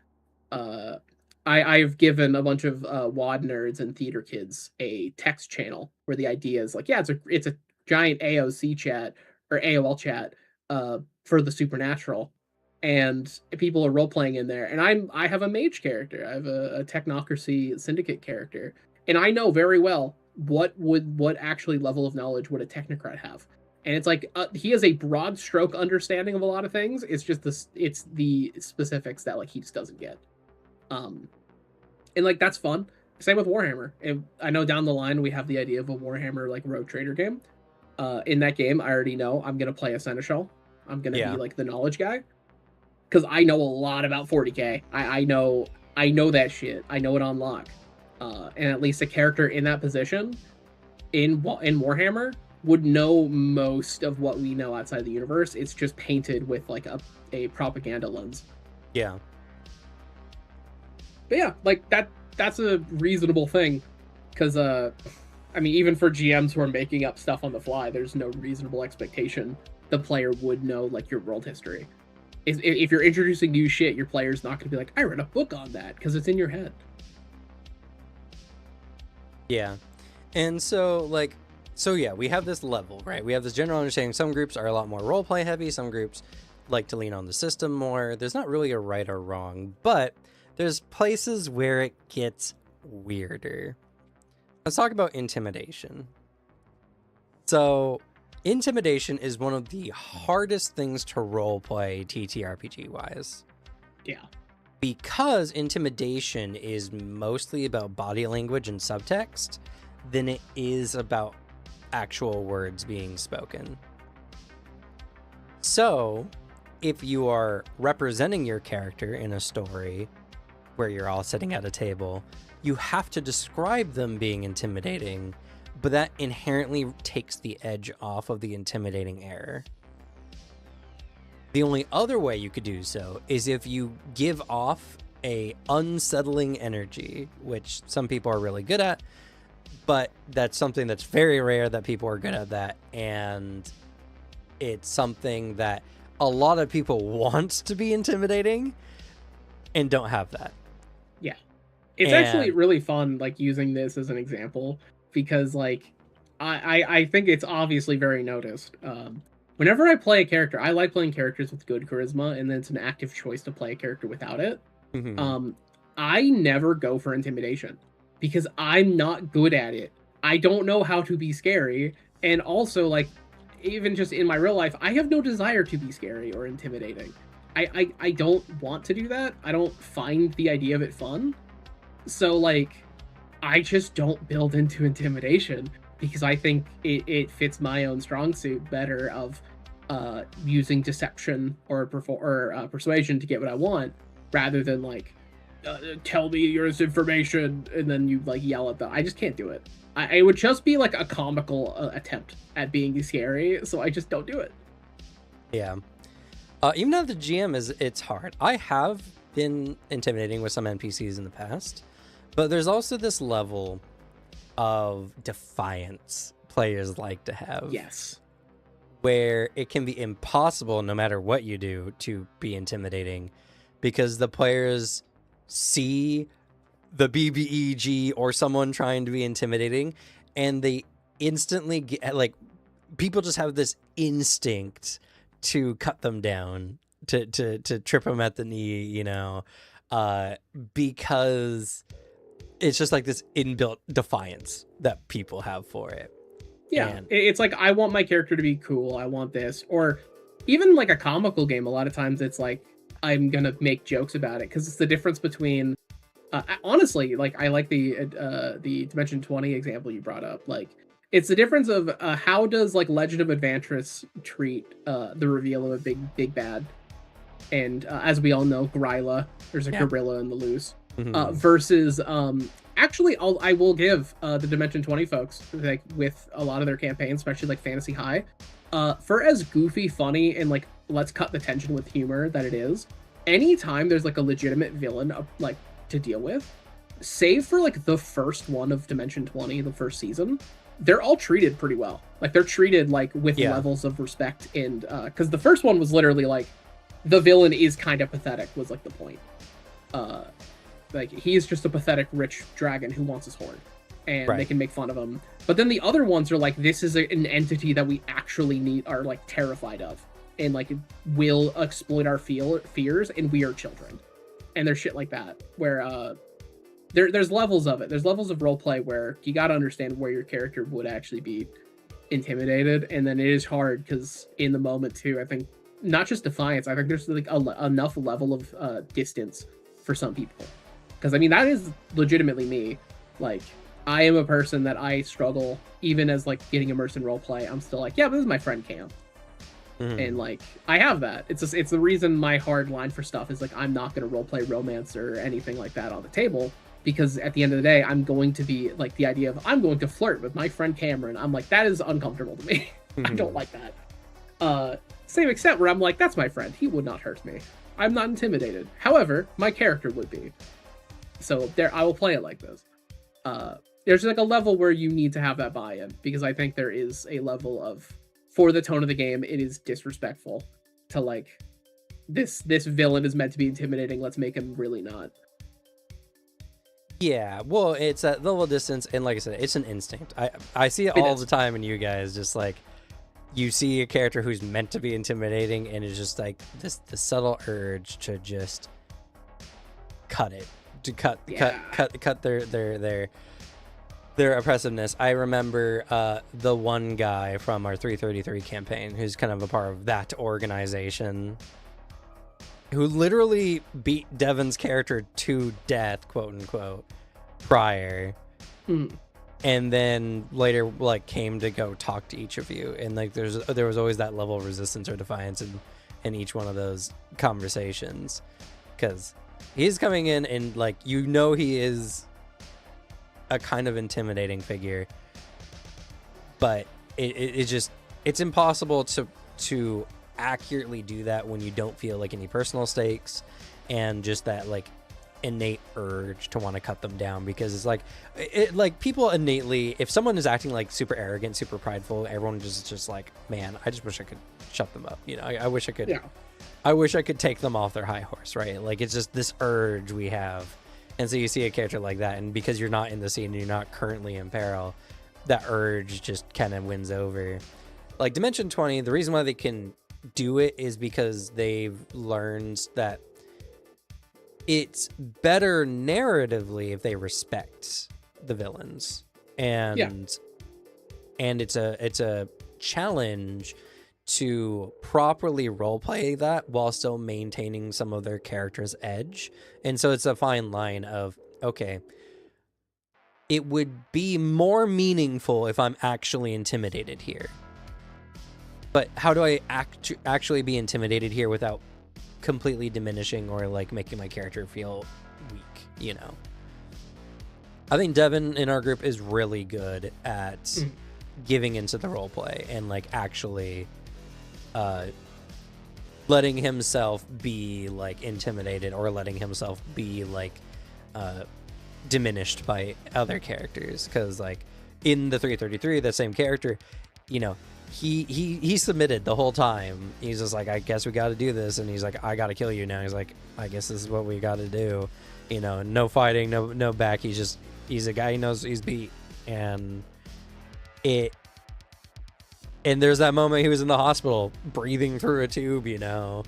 I've given a bunch of WoD nerds and theater kids a text channel where the idea is like, yeah, it's a giant AOC chat or AOL chat for the supernatural, and people are role playing in there. And I have a mage character, I have a technocracy syndicate character, and I know very well what actually level of knowledge would a technocrat have. And it's like he has a broad stroke understanding of a lot of things. It's just it's the specifics that like he just doesn't get. And like that's fun. Same with Warhammer. And I know down the line we have the idea of a Warhammer like Rogue Trader game. In that game, I already know I'm gonna play a Seneschal. I'm gonna be like the knowledge guy because I know a lot about 40k. I know that shit. I know it on lock. And at least a character in that position in Warhammer would know most of what we know outside the universe. It's just painted with like a propaganda lens. Yeah. But yeah, like that's a reasonable thing because I mean, even for GMs who are making up stuff on the fly, there's no reasonable expectation the player would know like your world history. If you're introducing new shit, your player's not going to be like, I read a book on that, because it's in your head. Yeah. And so like, so yeah, we have this level, right? We have this general understanding. Some groups are a lot more roleplay heavy. Some groups like to lean on the system more. There's not really a right or wrong, but there's places where it gets weirder. Let's talk about intimidation. So intimidation is one of the hardest things to roleplay TTRPG wise. Yeah. Because intimidation is mostly about body language and subtext than it is about actual words being spoken. So if you are representing your character in a story where you're all sitting at a table, you have to describe them being intimidating, but that inherently takes the edge off of the intimidating error. The only other way you could do so is if you give off a unsettling energy, which some people are really good at, but that's something that's very rare that people are good at that, and it's something that a lot of people want to be intimidating and don't have that. Yeah. It's actually really fun, like, using this as an example, because, like, I think it's obviously very noticed. Whenever I play a character, I like playing characters with good charisma, and then it's an active choice to play a character without it. Mm-hmm. I never go for intimidation, because I'm not good at it. I don't know how to be scary, and also, like, even just in my real life, I have no desire to be scary or intimidating. I don't want to do that. I don't find the idea of it fun. So like, I just don't build into intimidation because I think it fits my own strong suit better of using deception or persuasion to get what I want, rather than like tell me your information and then you like yell at them. I just can't do it. It would just be like a comical attempt at being scary, so I just don't do it. Yeah. Even though the GM it's hard. I have been intimidating with some NPCs in the past, but there's also this level of defiance players like to have. Yes. Where it can be impossible, no matter what you do, to be intimidating, because the players see the BBEG or someone trying to be intimidating, and they instantly get, like, people just have this instinct to cut them down, to trip them at the knee, you know, because it's just like this inbuilt defiance that people have for it. Yeah, and it's like, I want my character to be cool. I want this. Or even like a comical game, a lot of times it's like, I'm going to make jokes about it because it's the difference between, honestly, like I like the Dimension 20 example you brought up. Like, it's the difference of how does like Legend of Adventures treat the reveal of a big bad. And as we all know, Gryla, there's a gorilla in the loose, versus actually, I will give the Dimension 20 folks, like with a lot of their campaigns, especially like Fantasy High, for as goofy, funny, and like let's cut the tension with humor that it is. Anytime there's like a legitimate villain like to deal with, save for like the first one of Dimension 20, the first season, they're all treated pretty well. Like they're treated like with levels of respect, and because the first one was literally like the villain is kind of pathetic was like the point. Like, he's just a pathetic rich dragon who wants his horn, and they can make fun of him. But then the other ones are like, this is an entity that we actually are like terrified of, and like will exploit our fears, and we are children. And there's shit like that where there's levels of it. There's levels of roleplay where you got to understand where your character would actually be intimidated, and then it is hard because in the moment too, I think not just defiance. I think there's like enough level of distance for some people. Because, I mean, that is legitimately me. Like, I am a person that I struggle, even as, like, getting immersed in roleplay. I'm still like, yeah, but this is my friend Cam. And, like, I have that. It's the reason my hard line for stuff is, like, I'm not going to roleplay romance or anything like that on the table. Because at the end of the day, I'm going to be, like, the idea of I'm going to flirt with my friend Cameron. I'm like, that is uncomfortable to me. I don't like that. Same extent where I'm like, that's my friend. He would not hurt me. I'm not intimidated. However, my character would be. So there, I will play it like this. There's like a level where you need to have that buy-in, because I think there is a level of, for the tone of the game, it is disrespectful to like, this villain is meant to be intimidating. Let's make him really not. Yeah, well, it's at level distance, and like I said, it's an instinct. I see it all the time in you guys. Just like, you see a character who's meant to be intimidating, and it's just like the subtle urge to just cut it. To cut their oppressiveness. I remember the one guy from our 333 campaign who's kind of a part of that organization, who literally beat Devin's character to death, quote unquote, prior, and then later like came to go talk to each of you, and like there was always that level of resistance or defiance in each one of those conversations, because he's coming in and, like, you know, he is a kind of intimidating figure, but it's impossible to accurately do that when you don't feel like any personal stakes and just that, like, innate urge to want to cut them down, because it's like people innately, if someone is acting like super arrogant, super prideful, everyone just like, man, I just wish I could shut them up, you know. I wish I could. Yeah. I wish I could take them off their high horse, right? Like, it's just this urge we have. And so you see a character like that, and because you're not in the scene and you're not currently in peril, that urge just kind of wins over. Like Dimension 20, the reason why they can do it is because they've learned that it's better narratively if they respect the villains. And it's a challenge to properly roleplay that while still maintaining some of their character's edge. And so it's a fine line of, okay, it would be more meaningful if I'm actually intimidated here. But how do I actually be intimidated here without completely diminishing or like making my character feel weak, you know? I think Devin in our group is really good at giving into the role play and like actually letting himself be like intimidated or letting himself be like diminished by other characters. Because like in the 333, the same character, you know, he submitted the whole time. He's just like, I guess we got to do this, and he's like, I got to kill you now. He's like, I guess this is what we got to do, you know. No fighting, no back. He's a guy who knows he's beat. And there's that moment he was in the hospital breathing through a tube, you know,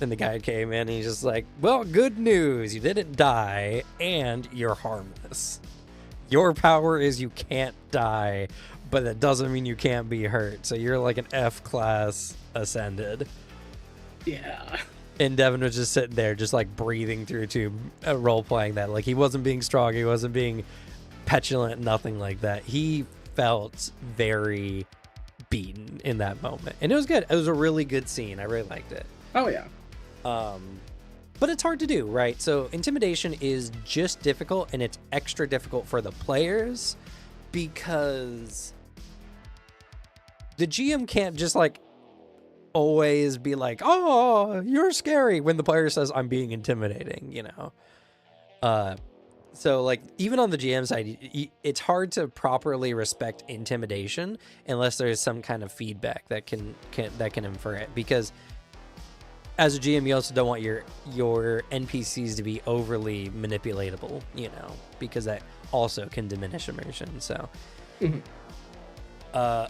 and the guy came in and he's just like, well, good news, you didn't die and you're harmless. Your power is you can't die, but that doesn't mean you can't be hurt. So you're like an F class ascended. Yeah. And Devin was just sitting there, just like breathing through to role playing that. Like he wasn't being strong, he wasn't being petulant, nothing like that. He felt very beaten in that moment, and it was good. It was a really good scene. I really liked it. Oh yeah. But it's hard to do, right? So intimidation is just difficult, and it's extra difficult for the players because the GM can't just like always be like, oh, you're scary, when the player says I'm being intimidating, you know. So like even on the GM side, it's hard to properly respect intimidation unless there's some kind of feedback that can infer it, because as a GM, you also don't want your NPCs to be overly manipulatable, you know, because that also can diminish immersion. So,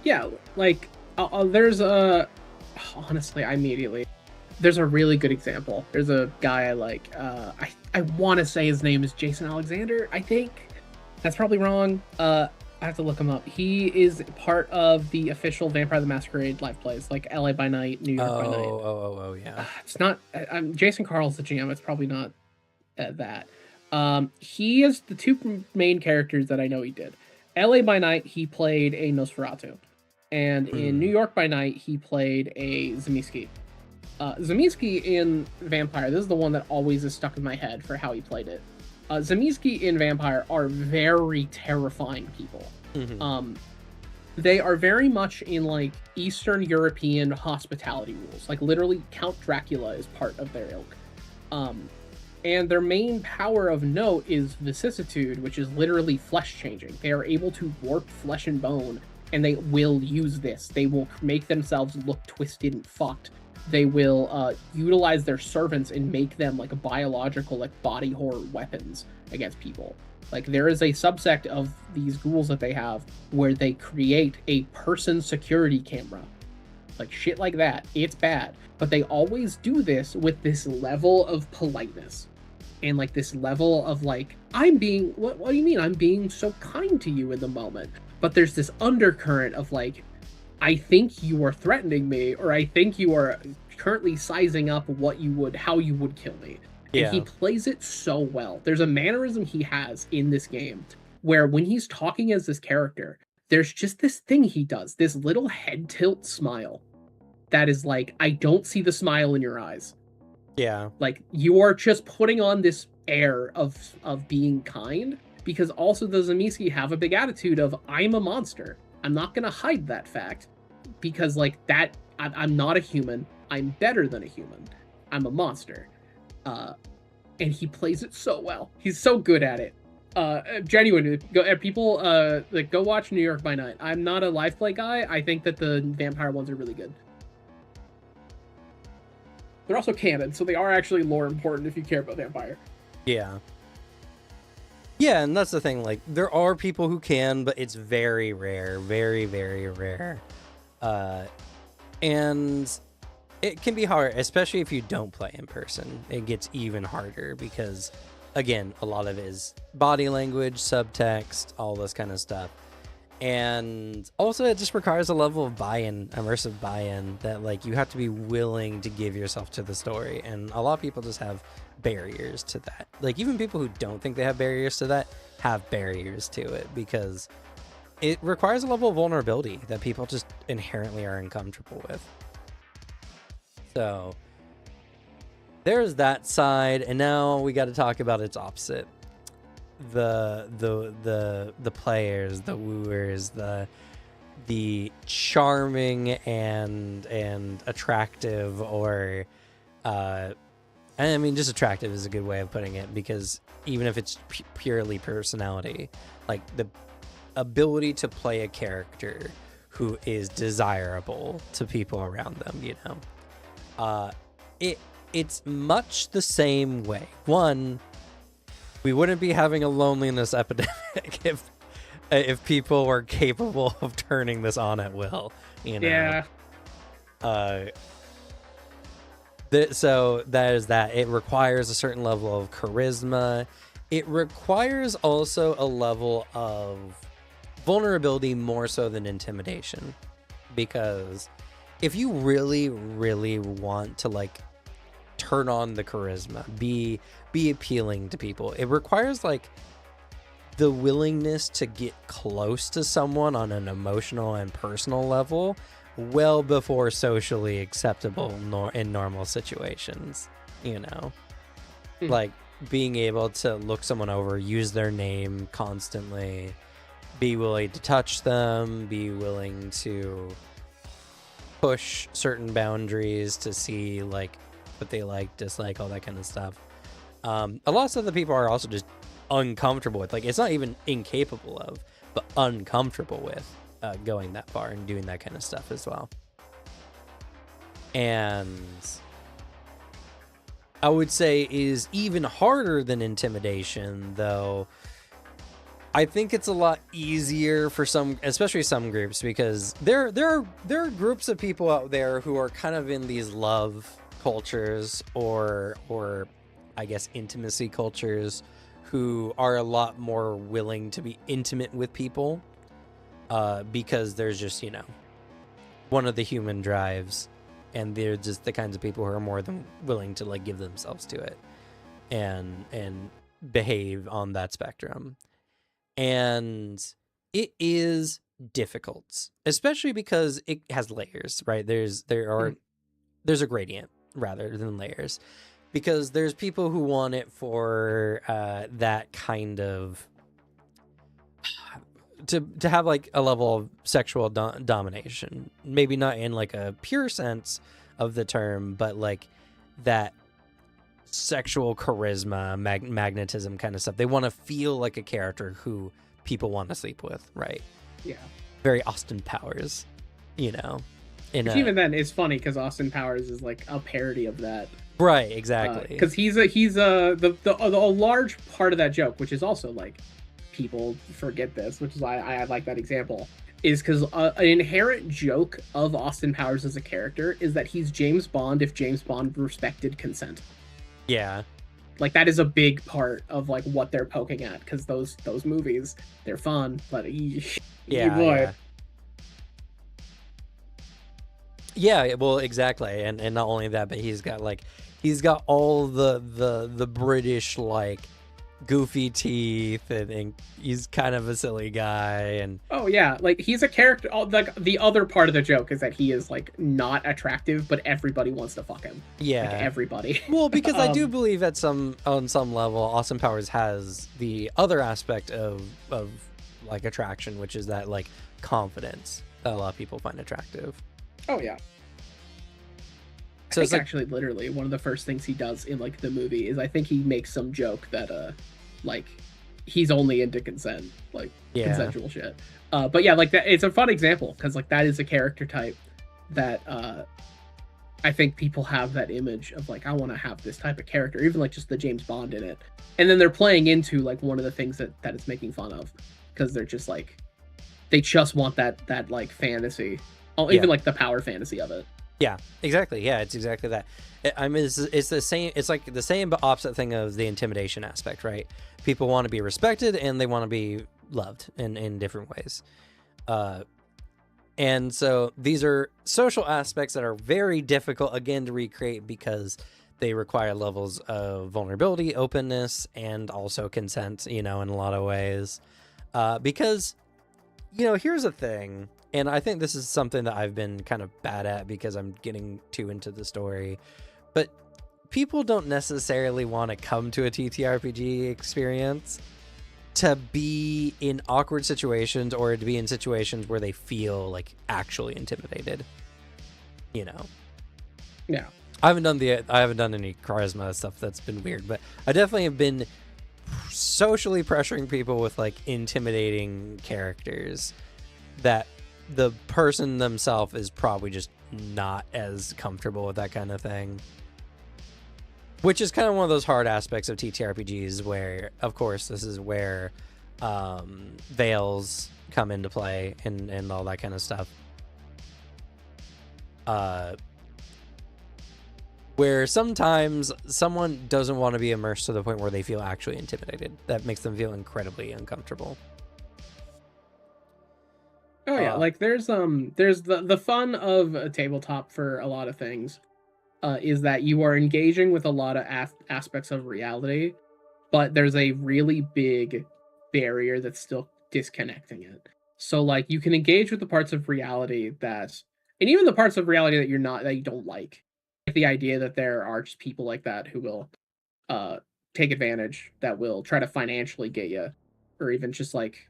yeah, like there's honestly, there's a really good example. There's a guy I like. I want to say his name is Jason Alexander. I think that's probably wrong. I have to look him up. He is part of the official Vampire the Masquerade live plays, like LA by Night, New York by Night. Oh, yeah. It's not. Jason Carl's the GM. It's probably not that. He is the two main characters that I know he did. LA by Night, he played a Nosferatu, and in New York by Night, he played a Zamiski. Zamiski in Vampire, this is the one that always is stuck in my head for how he played it. Zamiski in Vampire are very terrifying people. They are very much in like Eastern European hospitality rules. Like literally Count Dracula is part of their ilk. And their main power of note is vicissitude, which is literally flesh changing. They are able to warp flesh and bone, and they will use this. They will make themselves look twisted and fucked. They will utilize their servants and make them like a biological, like body horror weapons against people. Like there is a subsect of these ghouls that they have where they create a person security camera. Like shit like that. It's bad. But they always do this with this level of politeness. And like this level of like, I'm being, what do you mean? I'm being so kind to you in the moment. But there's this undercurrent of like, I think you are threatening me, or I think you are currently sizing up how you would kill me. Yeah. And he plays it so well. There's a mannerism he has in this game where when he's talking as this character, there's just this thing he does, this little head tilt smile that is like, I don't see the smile in your eyes. Yeah. Like you are just putting on this air of being kind, because also the Zamiski have a big attitude of, I'm a monster. I'm not going to hide that fact, because like that, I'm not a human. I'm better than a human. I'm a monster. And he plays it so well. He's so good at it. Genuinely, go watch New York by Night. I'm not a live play guy. I think that the Vampire ones are really good. They're also canon, so they are actually lore important if you care about Vampire. Yeah. Yeah, and that's the thing, like, there are people who can, but it's very rare. Very, very rare. And it can be hard, especially if you don't play in person. It gets even harder because, again, a lot of it is body language, subtext, all this kind of stuff. And also it just requires a level of buy-in, immersive buy-in, that like you have to be willing to give yourself to the story, and a lot of people just have barriers to that. Like even people who don't think they have barriers to that have barriers to it, because it requires a level of vulnerability that people just inherently are uncomfortable with. So there's that side, and now we got to talk about its opposite. The players, the wooers, the charming and attractive, or I mean just attractive is a good way of putting it, because even if it's purely personality, like the ability to play a character who is desirable to people around them, you know, it's much the same way. One, we wouldn't be having a loneliness epidemic if people were capable of turning this on at will, you know. Yeah. So that is that. It requires a certain level of charisma. It requires also a level of vulnerability more so than intimidation, because if you really, really want to like turn on the charisma, be appealing to people, it requires like the willingness to get close to someone on an emotional and personal level well before socially acceptable in normal situations, you know. Like being able to look someone over, use their name constantly, be willing to touch them, be willing to push certain boundaries to see like what they like, dislike, all that kind of stuff. A lot of stuff that people are also just uncomfortable with. Like it's not even incapable of, but uncomfortable with going that far and doing that kind of stuff as well. And I would say is even harder than intimidation, though. I think it's a lot easier for some, especially some groups, because there are groups of people out there who are kind of in these love cultures or I guess intimacy cultures, who are a lot more willing to be intimate with people because there's just, you know, one of the human drives, and they're just the kinds of people who are more than willing to like give themselves to it and behave on that spectrum. And it is difficult, especially because it has layers, right? There's a gradient rather than layers, because there's people who want it for that kind of to have like a level of sexual domination, maybe not in like a pure sense of the term, but like that sexual charisma, magnetism kind of stuff. They want to feel like a character who people want to sleep with, right? Yeah. Very Austin Powers, you know. Even then, it's funny because Austin Powers is like a parody of that. Right, exactly. Because he's a large part of that joke, which is also like people forget this, which is why I like that example, is because an inherent joke of Austin Powers as a character is that he's James Bond if James Bond respected consent. Yeah. Like that is a big part of like what they're poking at, because those movies, they're fun, but boy. Yeah, well, exactly, and not only that, but he's got all the British like goofy teeth, and he's kind of a silly guy, and oh yeah, like he's a character. Like the other part of the joke is that he is like not attractive, but everybody wants to fuck him. Yeah, like, everybody. Well, because I do believe on some level, Austin Powers has the other aspect of like attraction, which is that like confidence that a lot of people find attractive. Oh yeah. So it's like, actually literally one of the first things he does in like the movie is I think he makes some joke that like he's only into consent, like consensual shit. But yeah, like that, it's a fun example because like that is a character type that I think people have that image of like, I want to have this type of character, even like just the James Bond in it, and then they're playing into like one of the things that it's making fun of, because they're just like they just want that like fantasy, even like the power fantasy of it. Yeah, exactly. Yeah, it's exactly that. I mean, it's the same. It's like the same but opposite thing of the intimidation aspect, right? People want to be respected and they want to be loved in different ways. Uh, and so these are social aspects that are very difficult, again, to recreate because they require levels of vulnerability, openness, and also consent, in a lot of ways. Because, here's the thing, and I think this is something that I've been kind of bad at because I'm getting too into the story, but people don't necessarily want to come to a TTRPG experience to be in awkward situations or to be in situations where they feel like actually intimidated. Yeah. I haven't done any charisma stuff that's been weird, but I definitely have been socially pressuring people with like intimidating characters that the person themselves is probably just not as comfortable with that kind of thing. Which is kind of one of those hard aspects of TTRPGs where, of course, this is where veils come into play and all that kind of stuff. Where sometimes someone doesn't want to be immersed to the point where they feel actually intimidated. That makes them feel incredibly uncomfortable. Oh yeah, like there's the fun of a tabletop for a lot of things is that you are engaging with a lot of aspects of reality, but there's a really big barrier that's still disconnecting it. So like you can engage with the parts of reality and even the parts of reality that you don't like the idea that there are just people like that who will take advantage, that will try to financially get you, or even just like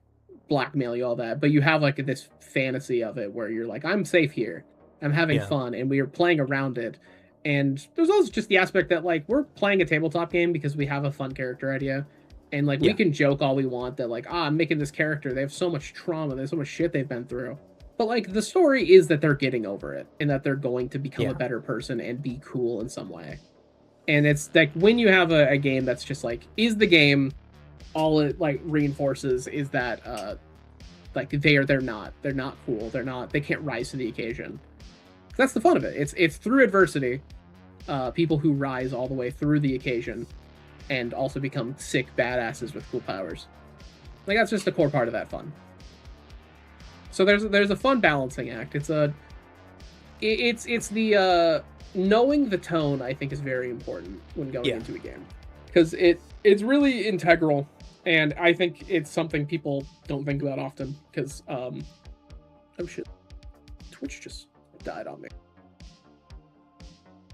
blackmail you, all that. But you have like this fantasy of it where you're like, I'm safe here, I'm having fun, and we are playing around it. And there's also just the aspect that like we're playing a tabletop game because we have a fun character idea, and like we can joke all we want that like, I'm making this character, they have so much trauma, there's so much shit they've been through. But like the story is that they're getting over it and that they're going to become a better person and be cool in some way. And it's like when you have a game that's just like, is the game, all it like reinforces is that like they're not cool, they can't rise to the occasion. That's the fun of it. It's through adversity, people who rise all the way through the occasion and also become sick badasses with cool powers. Like that's just the core part of that fun. So there's a fun balancing act. It's the knowing the tone, I think, is very important when going into a game, because it's really integral, and I think it's something people don't think about often. Because oh shit, Twitch just died on me.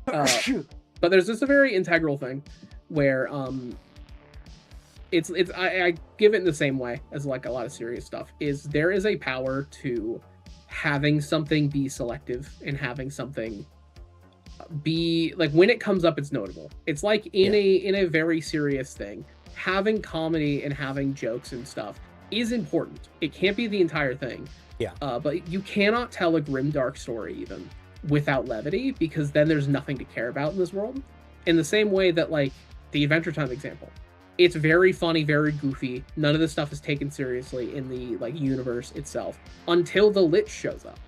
But there's just a very integral thing where I give it in the same way as like a lot of serious stuff, is there is a power to having something be selective and having something be like, when it comes up, it's notable. It's like in a very serious thing, having comedy and having jokes and stuff is important. It can't be the entire thing. But you cannot tell a grimdark story even without levity, because then there's nothing to care about in this world. In the same way that like the Adventure Time example, it's very funny, very goofy. None of this stuff is taken seriously in the like universe itself until the Lich shows up.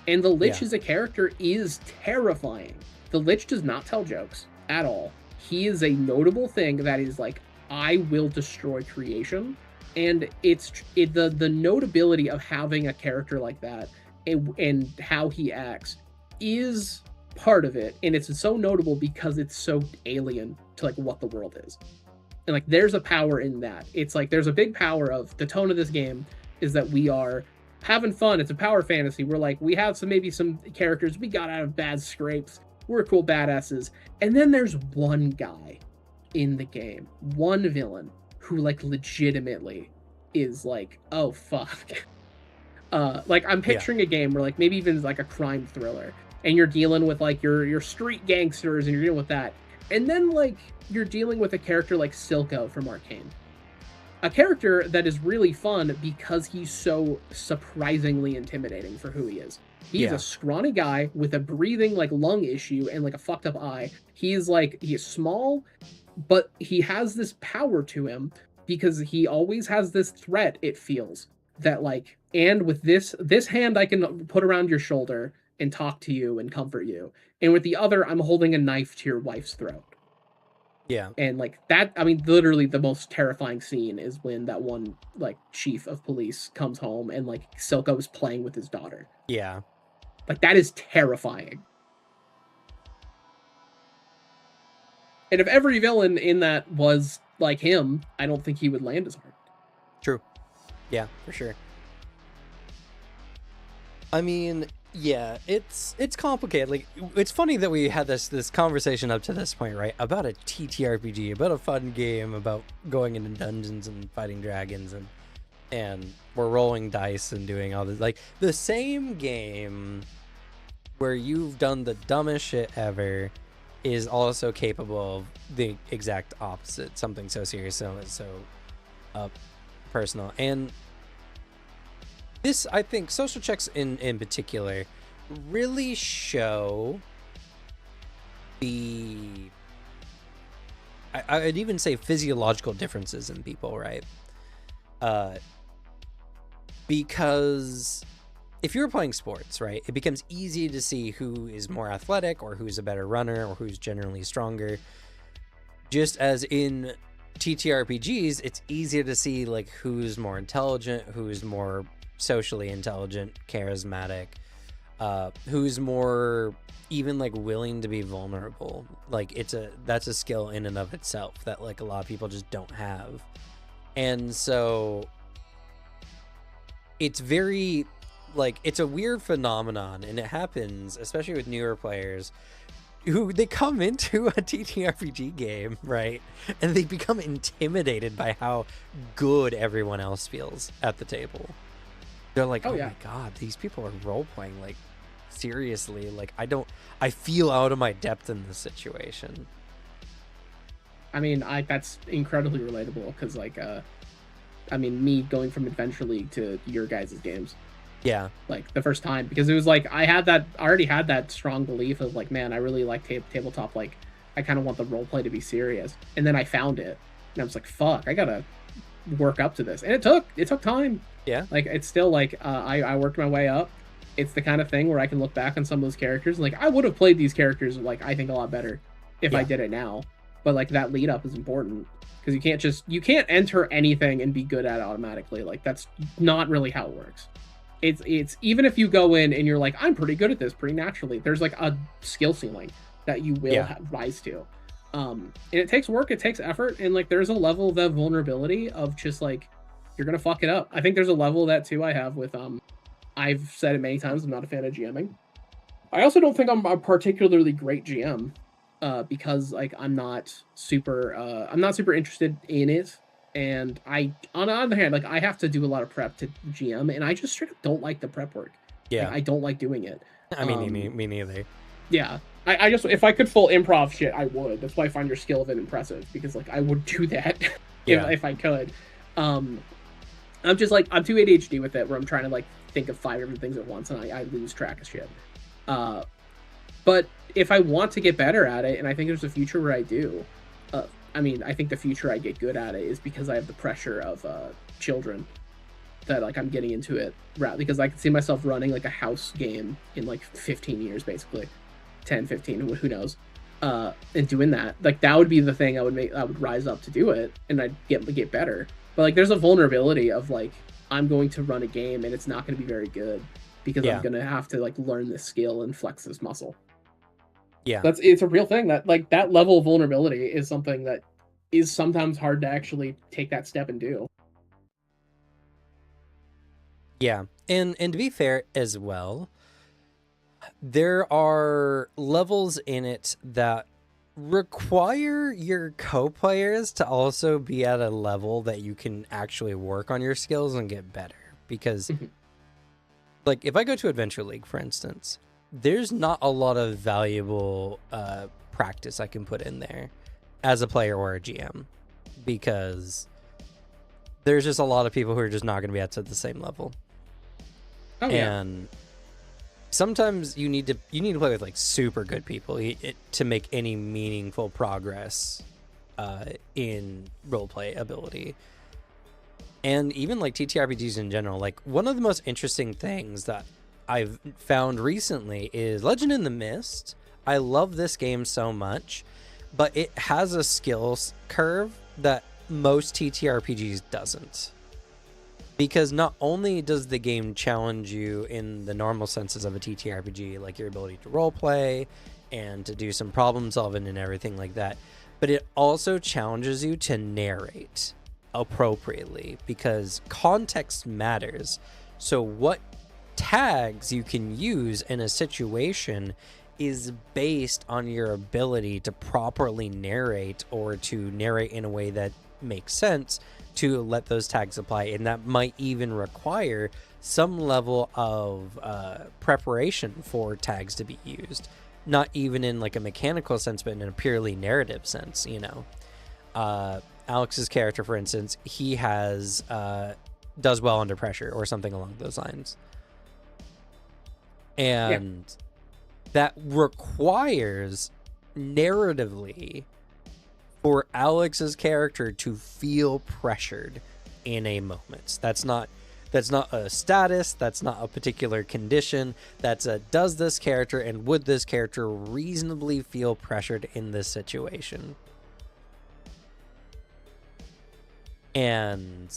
And the Lich as a character is terrifying. The Lich does not tell jokes at all. He is a notable thing that is like, I will destroy creation. And the notability of having a character like that and how he acts is part of it. And it's so notable because it's so alien to like what the world is. And like there's a power in that. It's like there's a big power of the tone of this game is that we are having fun. It's a power fantasy. We're like, we have maybe some characters we got out of bad scrapes. We're cool badasses. And then there's one guy in the game, one villain who like legitimately is like, oh fuck. Like I'm picturing a game where like maybe even like a crime thriller, and you're dealing with like your street gangsters and you're dealing with that. And then like you're dealing with a character like Silco from Arcane. A character that is really fun because he's so surprisingly intimidating for who he is. He's a scrawny guy with a breathing like lung issue and like a fucked up eye. He is small, but he has this power to him because he always has this threat, it feels, that like, and with this hand I can put around your shoulder and talk to you and comfort you. And with the other, I'm holding a knife to your wife's throat. Yeah. And like that, I mean, literally the most terrifying scene is when that one like chief of police comes home and like Silco is playing with his daughter. Yeah. Like that is terrifying. And if every villain in that was like him, I don't think he would land as hard. True. Yeah, for sure. I mean, yeah, it's complicated. Like, it's funny that we had this conversation up to this point, right? About a TTRPG, about a fun game, about going into dungeons and fighting dragons, and we're rolling dice and doing all this. Like, the same game where you've done the dumbest shit ever is also capable of the exact opposite. Something so serious, so personal. And this, I think, social checks in particular really show the, I'd even say, physiological differences in people, right? Because if you're playing sports, right, it becomes easy to see who is more athletic or who's a better runner or who's generally stronger. Just as in TTRPGs, it's easier to see like who's more intelligent, who's more socially intelligent, charismatic, who's more even like willing to be vulnerable. Like that's a skill in and of itself that like a lot of people just don't have. And so it's very like, it's a weird phenomenon, and it happens especially with newer players who they come into a TTRPG game, right, and they become intimidated by how good everyone else feels at the table. They're like, oh my god, these people are role-playing, like, seriously, like, I feel out of my depth in this situation. I mean, that's incredibly relatable, because, like, I mean, me going from Adventure League to your guys' games. Yeah. Like, the first time, because it was like, I already had that strong belief of, like, man, I really like tabletop, like, I kind of want the roleplay to be serious. And then I found it, and I was like, fuck, I gotta work up to this. And it took time. Yeah. Like, it's still, like, I worked my way up. It's the kind of thing where I can look back on some of those characters, and, like, I would have played these characters, like, I think a lot better if I did it now. But, like, that lead up is important, because you can't enter anything and be good at it automatically. Like, that's not really how it works. It's even if you go in and you're like, I'm pretty good at this pretty naturally, there's like a skill ceiling that you will rise to. And it takes work, it takes effort, and like there's a level of that vulnerability of just like, you're gonna fuck it up. I think there's a level of that too I have with I've said it many times, I'm not a fan of GMing. I also don't think I'm a particularly great GM, because like I'm not super interested in it. And on the other hand, like I have to do a lot of prep to GM, and I just straight up don't like the prep work. Yeah, like, I don't like doing it. I mean, me neither. Yeah, I just, if I could full improv shit, I would. That's why I find your skill of it impressive, because like I would do that if I could. I'm just like, I'm too ADHD with it, where I'm trying to like think of 5 different things at once, and I lose track of shit. But if I want to get better at it, and I think there's a future where I do. I mean, I think the future I get good at it is because I have the pressure of children, that like I'm getting into it, because I can see myself running like a house game in like 15 years, basically 10, 15, who knows, and doing that. Like that would be the thing I would rise up to do it, and I'd get better. But like there's a vulnerability of like, I'm going to run a game and it's not going to be very good, because I'm going to have to like learn this skill and flex this muscle. Yeah, it's a real thing. That like that level of vulnerability is something that is sometimes hard to actually take that step and do. Yeah, and to be fair as well, there are levels in it that require your co-players to also be at a level that you can actually work on your skills and get better. Because like if I go to Adventure League, for instance, there's not a lot of valuable practice I can put in there as a player or a GM, because there's just a lot of people who are just not going to be at the same level. And sometimes you need to play with like super good people to make any meaningful progress in roleplay ability. And even like TTRPGs in general, like one of the most interesting things that I've found recently is Legend in the Mist. I love this game so much, but it has a skills curve that most TTRPGs doesn't. Because not only does the game challenge you in the normal senses of a TTRPG, like your ability to roleplay and to do some problem solving and everything like that, but it also challenges you to narrate appropriately, because context matters. So what tags you can use in a situation is based on your ability to properly narrate, or to narrate in a way that makes sense to let those tags apply. And that might even require some level of preparation for tags to be used, not even in like a mechanical sense, but in a purely narrative sense. Alex's character, for instance, he has does well under pressure or something along those lines, and that requires narratively for Alex's character to feel pressured in a moment. That's not a status, that's not a particular condition. That's a, does this character and would this character reasonably feel pressured in this situation? And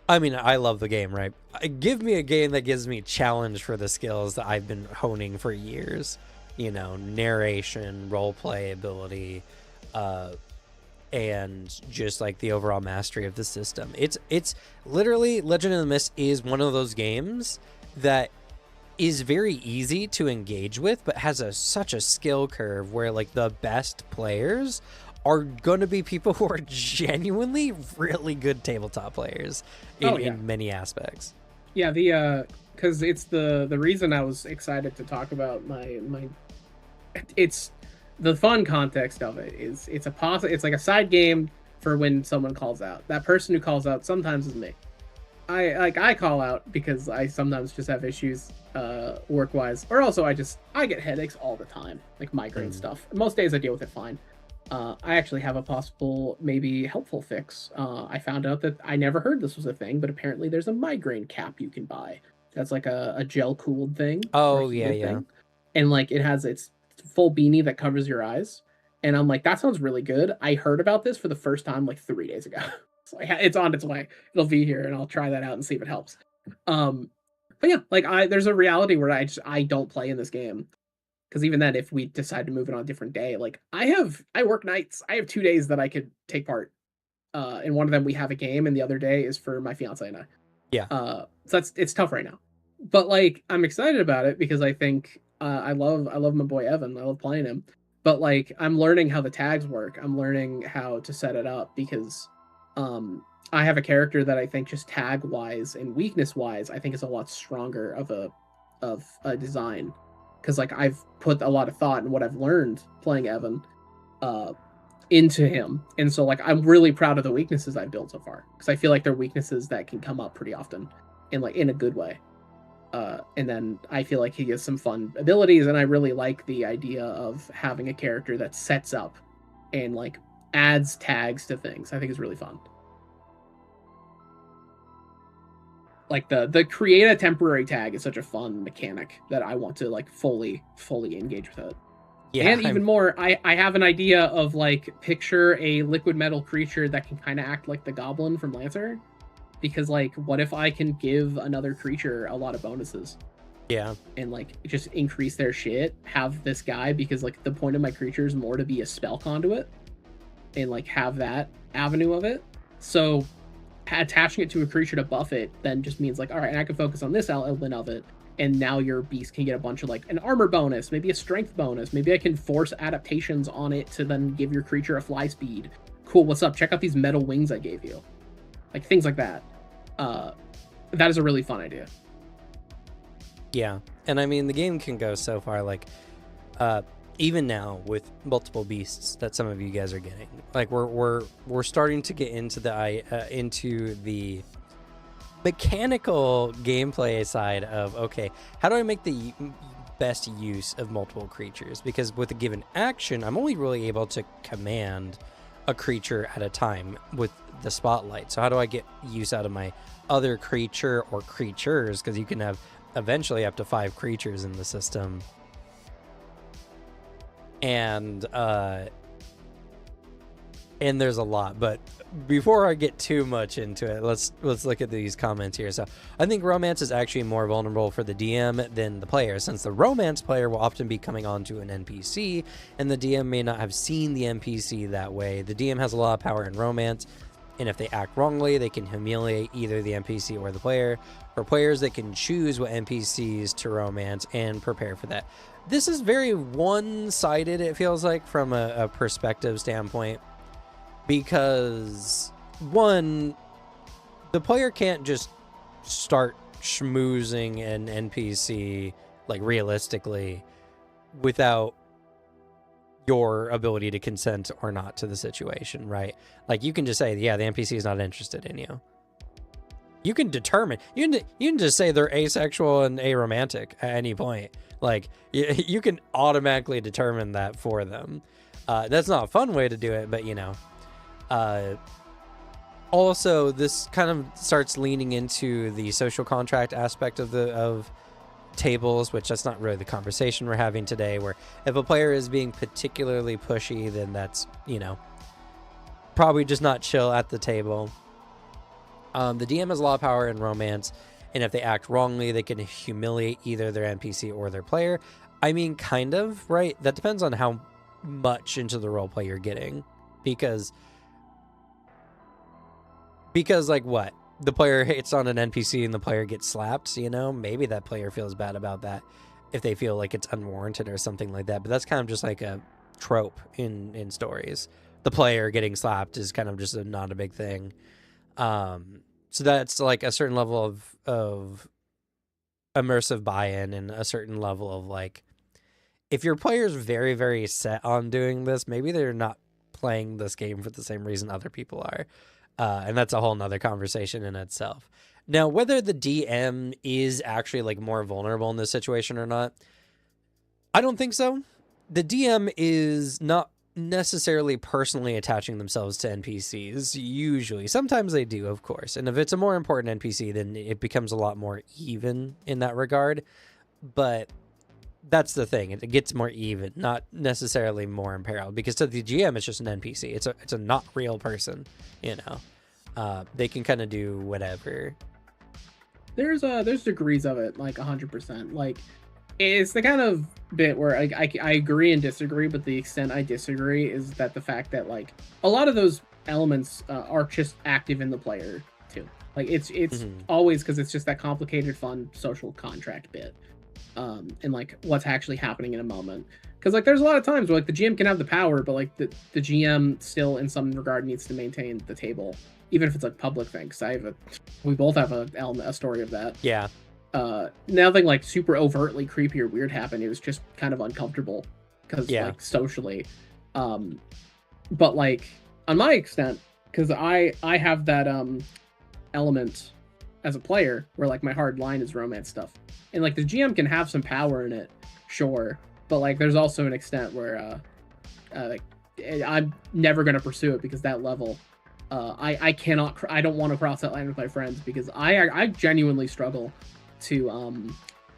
I mean, I love the game, right? Give me a game that gives me challenge for the skills that I've been honing for years. Narration, roleplay ability, and just like the overall mastery of the system. It's literally, Legend of the Mist is one of those games that is very easy to engage with, but has such a skill curve where like the best players are going to be people who are genuinely really good tabletop players in many aspects. Yeah, because it's the reason I was excited to talk about my it's the fun context of it is it's like a side game for when someone calls out. That person who calls out sometimes is me. I call out because I sometimes just have issues work wise, or also I get headaches all the time, like migraine stuff. Most days I deal with it fine. I actually have a possible, maybe helpful fix. I found out that I never heard this was a thing, but apparently there's a migraine cap you can buy. That's like a gel cooled thing. Oh yeah, yeah. Thing. And like it has its full beanie that covers your eyes. And I'm like, that sounds really good. I heard about this for the first time like 3 days ago. So it's on its way. It'll be here, and I'll try that out and see if it helps. But yeah, like there's a reality where I don't play in this game. Because even then, if we decide to move it on a different day, like I work nights. I have 2 days that I could take part. And one of them we have a game, and the other day is for my fiance and I. Yeah. So it's tough right now. But like I'm excited about it because I think I love my boy Evan. I love playing him. But like I'm learning how the tags work. I'm learning how to set it up because I have a character that I think just tag wise and weakness wise, I think is a lot stronger of a design. Because like I've put a lot of thought in what I've learned playing Evan into him, and so like I'm really proud of the weaknesses I've built so far, because I feel like they're weaknesses that can come up pretty often, in a good way. And then I feel like he has some fun abilities, and I really like the idea of having a character that sets up and like adds tags to things. I think is really fun. Like the create a temporary tag is such a fun mechanic that I want to like fully engage with it. Yeah, and even more, I have an idea of like picture a liquid metal creature that can kind of act like the goblin from Lancer, because like what if I can give another creature a lot of bonuses? Yeah, and like just increase their shit. Have this guy, because like the point of my creature is more to be a spell conduit, and like have that avenue of it. So attaching it to a creature to buff it then just means like, all right, and I can focus on this element of it, and now your beast can get a bunch of like an armor bonus, maybe a strength bonus, maybe I can force adaptations on it to then give your creature a fly speed. Cool, what's up? Check out these metal wings I gave you. Like things like that. That is a really fun idea. Yeah, and I mean the game can go so far, like even now with multiple beasts that some of you guys are getting, like we're starting to get into the mechanical gameplay side of, okay, how do I make the best use of multiple creatures? Because with a given action, I'm only really able to command a creature at a time with the spotlight. So how do I get use out of my other creature or creatures? Because you can have eventually up to 5 creatures in the system. and there's a lot. But before I get too much into it, let's look at these comments here. So I think romance is actually more vulnerable for the DM than the player, since the romance player will often be coming onto an NPC, and the DM may not have seen the NPC that way. The DM has a lot of power in romance, and if they act wrongly, they can humiliate either the NPC or the player. For players, they can choose what NPCs to romance and prepare for that. This is very one-sided, it feels like, from a perspective standpoint, because one, the player can't just start schmoozing an NPC like realistically without your ability to consent or not to the situation, right? Like, you can just say, yeah, the NPC is not interested in you. You can determine, you can just say they're asexual and aromantic at any point. Like, you can automatically determine that for them. That's not a fun way to do it, but you know. Also, this kind of starts leaning into the social contract aspect of tables, which that's not really the conversation we're having today, where if a player is being particularly pushy, then that's, you know, probably just not chill at the table. The DM has a lot of power in romance, and if they act wrongly, they can humiliate either their NPC or their player. I mean, kind of, right? That depends on how much into the roleplay you're getting, because like, what, the player hits on an NPC and the player gets slapped, you know, maybe that player feels bad about that if they feel like it's unwarranted or something like that. But that's kind of just like a trope in stories. The player getting slapped is kind of just not a big thing. So that's like a certain level of immersive buy-in, and a certain level of, like, if your player's very, very set on doing this, maybe they're not playing this game for the same reason other people are. And that's a whole nother conversation in itself. Now, whether the DM is actually like more vulnerable in this situation or not, I don't think so. The DM is not necessarily personally attaching themselves to NPCs, usually. Sometimes they do, of course. And if it's a more important NPC, then it becomes a lot more even in that regard. But that's the thing. It gets more even, not necessarily more imperiled, because to the GM, it's just an NPC. It's a not real person, you know. They can kind of do whatever. There's degrees of it, like 100%. Like, it's the kind of bit where I agree and disagree, but the extent I disagree is that the fact that, like, a lot of those elements are just active in the player too. Like, it's always, because it's just that complicated, fun social contract bit. And like what's actually happening in a moment, because like there's a lot of times where like the GM can have the power, but like the GM still in some regard needs to maintain the table, even if it's like public thing. Because we both have a story of that. Yeah. Nothing like super overtly creepy or weird happened. It was just kind of uncomfortable because like socially. But like on my extent, because I have that element as a player where like my hard line is romance stuff. And like the GM can have some power in it, sure, but like there's also an extent where like I'm never gonna pursue it, because that level, I don't want to cross that line with my friends, because I genuinely struggle to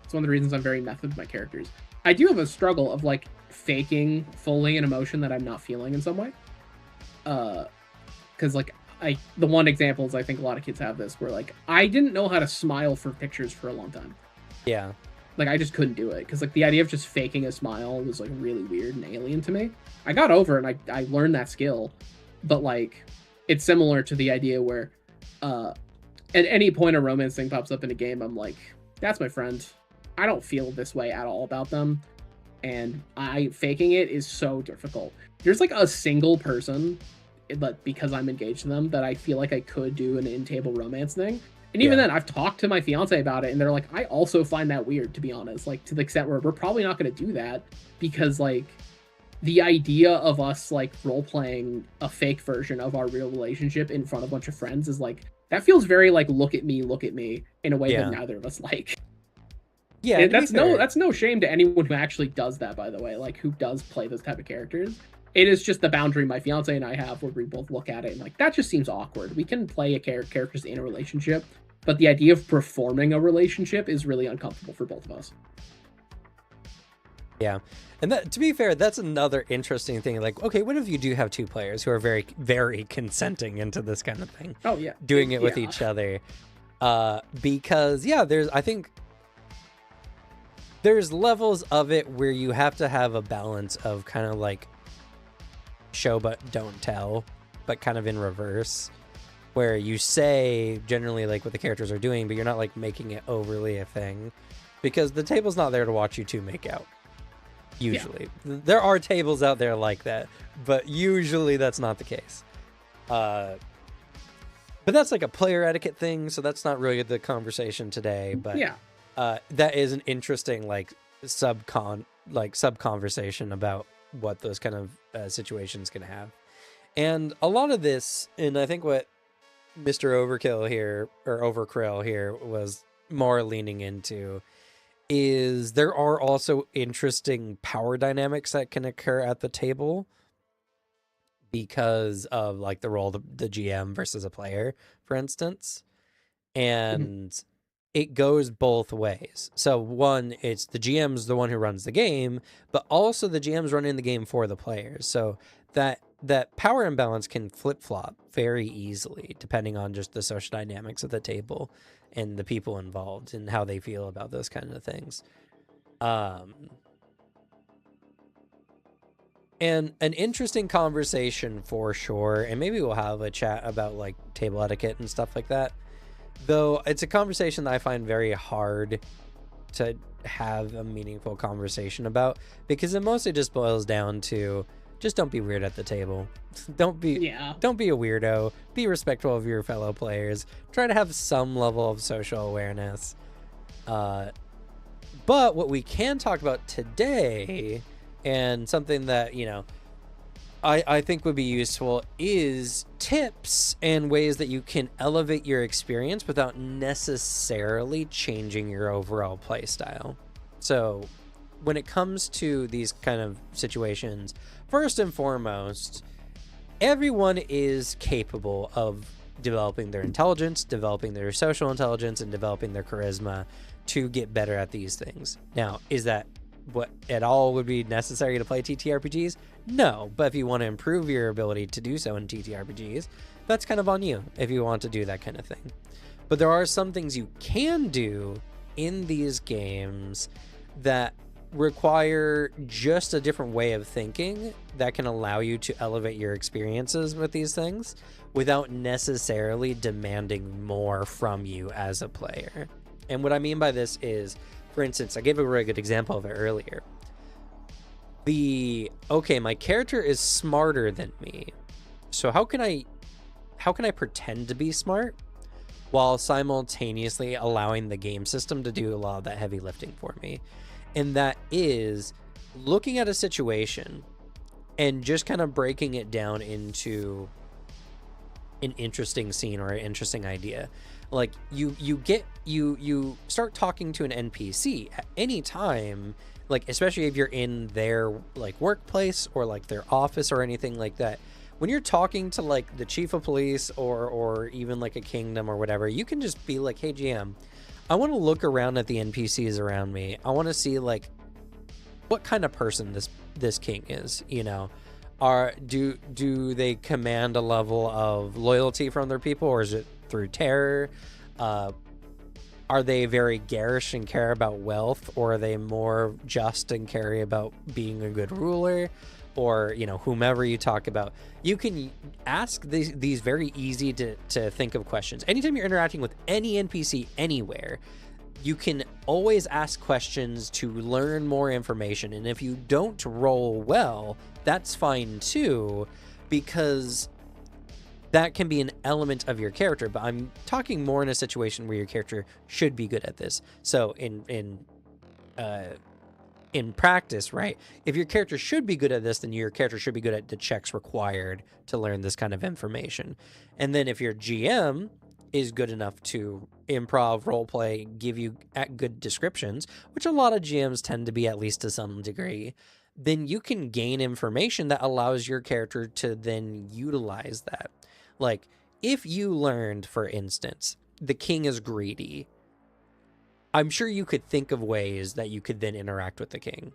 it's one of the reasons I'm very method with my characters. I do have a struggle of like faking fully an emotion that I'm not feeling in some way, because like the one example is, I think a lot of kids have this, where like I didn't know how to smile for pictures for a long time. Yeah. Like, I just couldn't do it, because like the idea of just faking a smile was like really weird and alien to me. I got over it, and I learned that skill, but like it's similar to the idea where at any point a romance thing pops up in a game, I'm like, that's my friend. I don't feel this way at all about them, and faking it is so difficult. There's like a single person, but because I'm engaged in them, that I feel like I could do an in-table romance thing. And even then, I've talked to my fiance about it, and they're like, I also find that weird, to be honest. Like, to the extent where we're probably not going to do that, because, like, the idea of us, like, role-playing a fake version of our real relationship in front of a bunch of friends is, like, that feels very, like, look at me, in a way that neither of us like. Yeah, and that's no shame to anyone who actually does that, by the way, like, who does play those type of characters. It is just the boundary my fiance and I have, where we both look at it and, like, that just seems awkward. We can play characters in a relationship, but the idea of performing a relationship is really uncomfortable for both of us. Yeah. And that, to be fair, that's another interesting thing. Like, okay, what if you do have two players who are very, very consenting into this kind of thing? Oh yeah, Doing it with each other. Because yeah, I think there's levels of it where you have to have a balance of kind of like show but don't tell, but kind of in reverse, where you say generally like what the characters are doing, but you're not like making it overly a thing, because the table's not there to watch you two make out. Usually. Yeah. There are tables out there like that, but usually that's not the case. But that's like a player etiquette thing, so that's not really the conversation today. But yeah, that is an interesting like sub conversation about what those kind of situations can have. And a lot of this, and I think what Mr. Overkill here, or Overkrill here, was more leaning into, is there are also interesting power dynamics that can occur at the table because of like the role of the GM versus a player, for instance. And it goes both ways. So one, it's the GM's the one who runs the game, but also the GM's running the game for the players. So that power imbalance can flip-flop very easily depending on just the social dynamics of the table and the people involved and how they feel about those kind of things. And an interesting conversation for sure, and maybe we'll have a chat about like table etiquette and stuff like that. Though it's a conversation that I find very hard to have a meaningful conversation about, because it mostly just boils down to just don't be weird at the table. Don't be a weirdo. Be respectful of your fellow players. Try to have some level of social awareness. But what we can talk about today, and something that, you know, I think would be useful, is tips and ways that you can elevate your experience without necessarily changing your overall play style. So when it comes to these kind of situations, first and foremost, everyone is capable of developing their intelligence, developing their social intelligence, and developing their charisma to get better at these things. Now, is that what at all would be necessary to play TTRPGs? No, but if you want to improve your ability to do so in TTRPGs, that's kind of on you if you want to do that kind of thing. But there are some things you can do in these games that require just a different way of thinking that can allow you to elevate your experiences with these things without necessarily demanding more from you as a player. And what I mean by this is, for instance, I gave a really good example of it earlier. Okay, my character is smarter than me, so how can I pretend to be smart while simultaneously allowing the game system to do a lot of that heavy lifting for me? And that is looking at a situation and just kind of breaking it down into an interesting scene or an interesting idea. Like you start talking to an NPC at any time, like especially if you're in their like workplace or like their office or anything like that. When you're talking to like the chief of police or even like a kingdom or whatever, you can just be like, hey GM, I want to look around at the NPCs around me. I want to see like what kind of person this king is, you know. Do they command a level of loyalty from their people, or is it through terror? Are they very garish and care about wealth, or are they more just and care about being a good ruler? Or, you know, whomever you talk about, you can ask these very easy to think of questions. Anytime you're interacting with any NPC anywhere, you can always ask questions to learn more information. And if you don't roll well, that's fine too, because that can be an element of your character. But I'm talking more in a situation where your character should be good at this. So in practice, right? If your character should be good at this, then your character should be good at the checks required to learn this kind of information. And then if your GM is good enough to improv, roleplay, give you good descriptions, which a lot of GMs tend to be at least to some degree, then you can gain information that allows your character to then utilize that. Like, if you learned, for instance, the king is greedy, I'm sure you could think of ways that you could then interact with the king.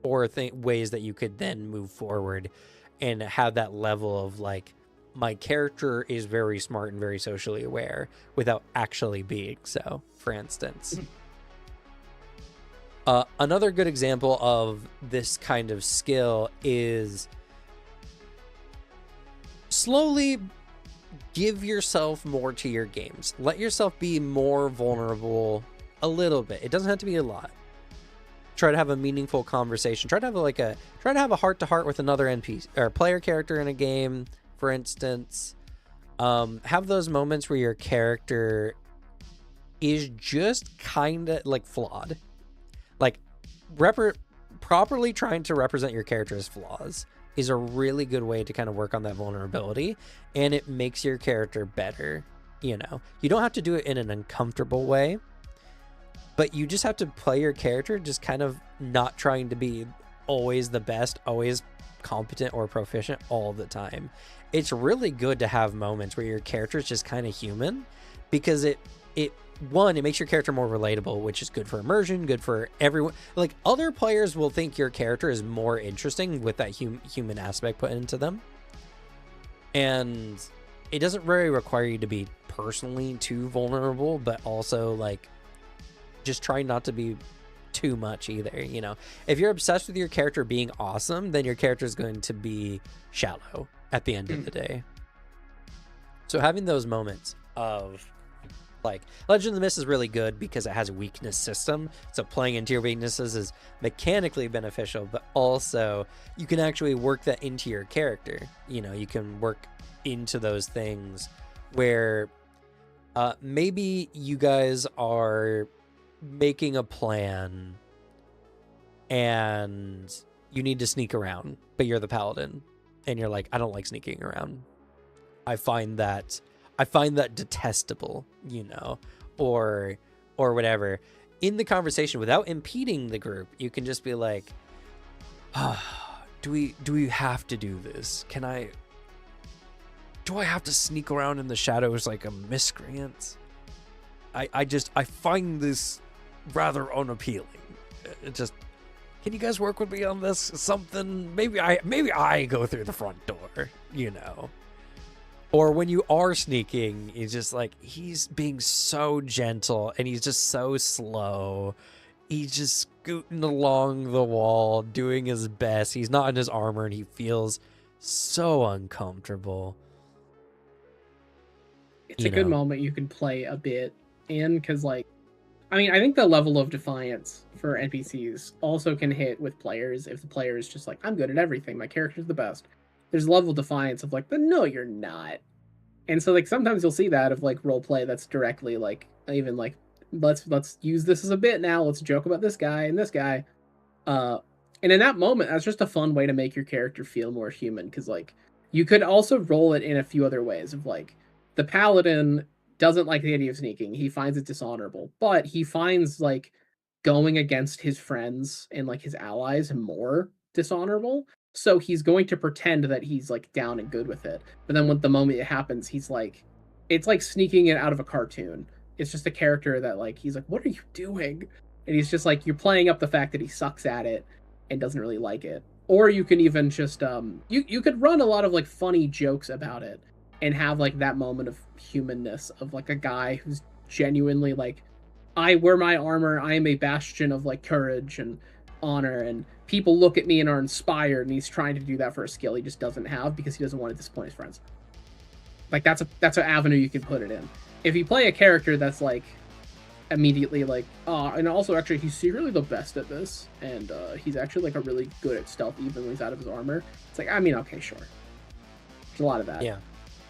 or ways that you could then move forward and have that level of like, my character is very smart and very socially aware without actually being so, for instance. Another good example of this kind of skill is slowly give yourself more to your games. Let yourself be more vulnerable a little bit. It doesn't have to be a lot. Try to have a meaningful conversation. Try to have a heart-to-heart with another NPC or player character in a game, for instance. Have those moments where your character is just kind of like flawed. Like properly trying to represent your character's flaws is a really good way to kind of work on that vulnerability, and it makes your character better. You know, you don't have to do it in an uncomfortable way, but you just have to play your character just kind of not trying to be always the best, always competent or proficient all the time. It's really good to have moments where your character is just kind of human, because it makes your character more relatable, which is good for immersion, good for everyone. Like, other players will think your character is more interesting with that human aspect put into them. And it doesn't really require you to be personally too vulnerable, but also like just try not to be too much either. You know, if you're obsessed with your character being awesome, then your character is going to be shallow at the end of the day. So having those moments of like, Legend of the Mist is really good because it has a weakness system, so playing into your weaknesses is mechanically beneficial, but also you can actually work that into your character. You know, you can work into those things where maybe you guys are making a plan and you need to sneak around, but you're the paladin and you're like, I don't like sneaking around. I find that detestable, you know, or whatever. In the conversation, without impeding the group, you can just be like, do we have to do this? Do I have to sneak around in the shadows like a miscreant? I find this rather unappealing. It just, can you guys work with me on this? Something, maybe I go through the front door, you know. Or when you are sneaking, it's just like, he's being so gentle and he's just so slow. He's just scooting along the wall, doing his best. He's not in his armor and he feels so uncomfortable. It's a good moment you can play a bit in, because like, I mean, I think the level of defiance for NPCs also can hit with players if the player is just like, I'm good at everything, my character's the best. There's a level of defiance of like, but no, you're not. And so like sometimes you'll see that of like role play that's directly like, even like, let's use this as a bit now, let's joke about this guy and this guy. And in that moment, that's just a fun way to make your character feel more human, because like you could also roll it in a few other ways of like, the paladin doesn't like the idea of sneaking. He finds it dishonorable, but he finds like going against his friends and like his allies more dishonorable. So he's going to pretend that he's like down and good with it. But then when the moment it happens, he's like, it's like sneaking it out of a cartoon. It's just a character that like, he's like, what are you doing? And he's just like, you're playing up the fact that he sucks at it and doesn't really like it. Or you can even just, you could run a lot of like funny jokes about it and have like that moment of humanness of like a guy who's genuinely like, I wear my armor, I am a bastion of like courage and honor, and people look at me and are inspired, and he's trying to do that for a skill he just doesn't have because he doesn't want to disappoint his friends. Like that's an avenue you can put it in. If you play a character that's like immediately like, and also actually he's secretly the best at this, and he's actually like a really good at stealth even when he's out of his armor, it's like, I mean, okay, sure. There's a lot of that. Yeah.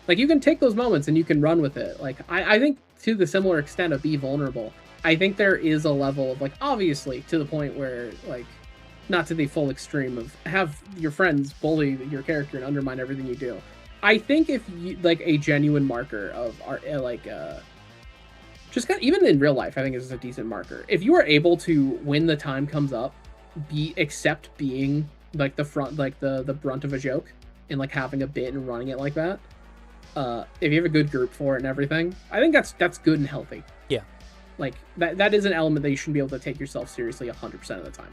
Like you can take those moments and you can run with it. Like I think to the similar extent of be vulnerable, I think there is a level of like, obviously to the point where like, not to the full extreme of have your friends bully your character and undermine everything you do. I think if you like a genuine marker of art, like just kind of, even in real life, I think is a decent marker. If you are able to, when the time comes up, accept being like the front, like the brunt of a joke and like having a bit and running it like that. If you have a good group for it and everything, I think that's good and healthy. Yeah. Like that is an element that you shouldn't be able to take yourself seriously 100% of the time.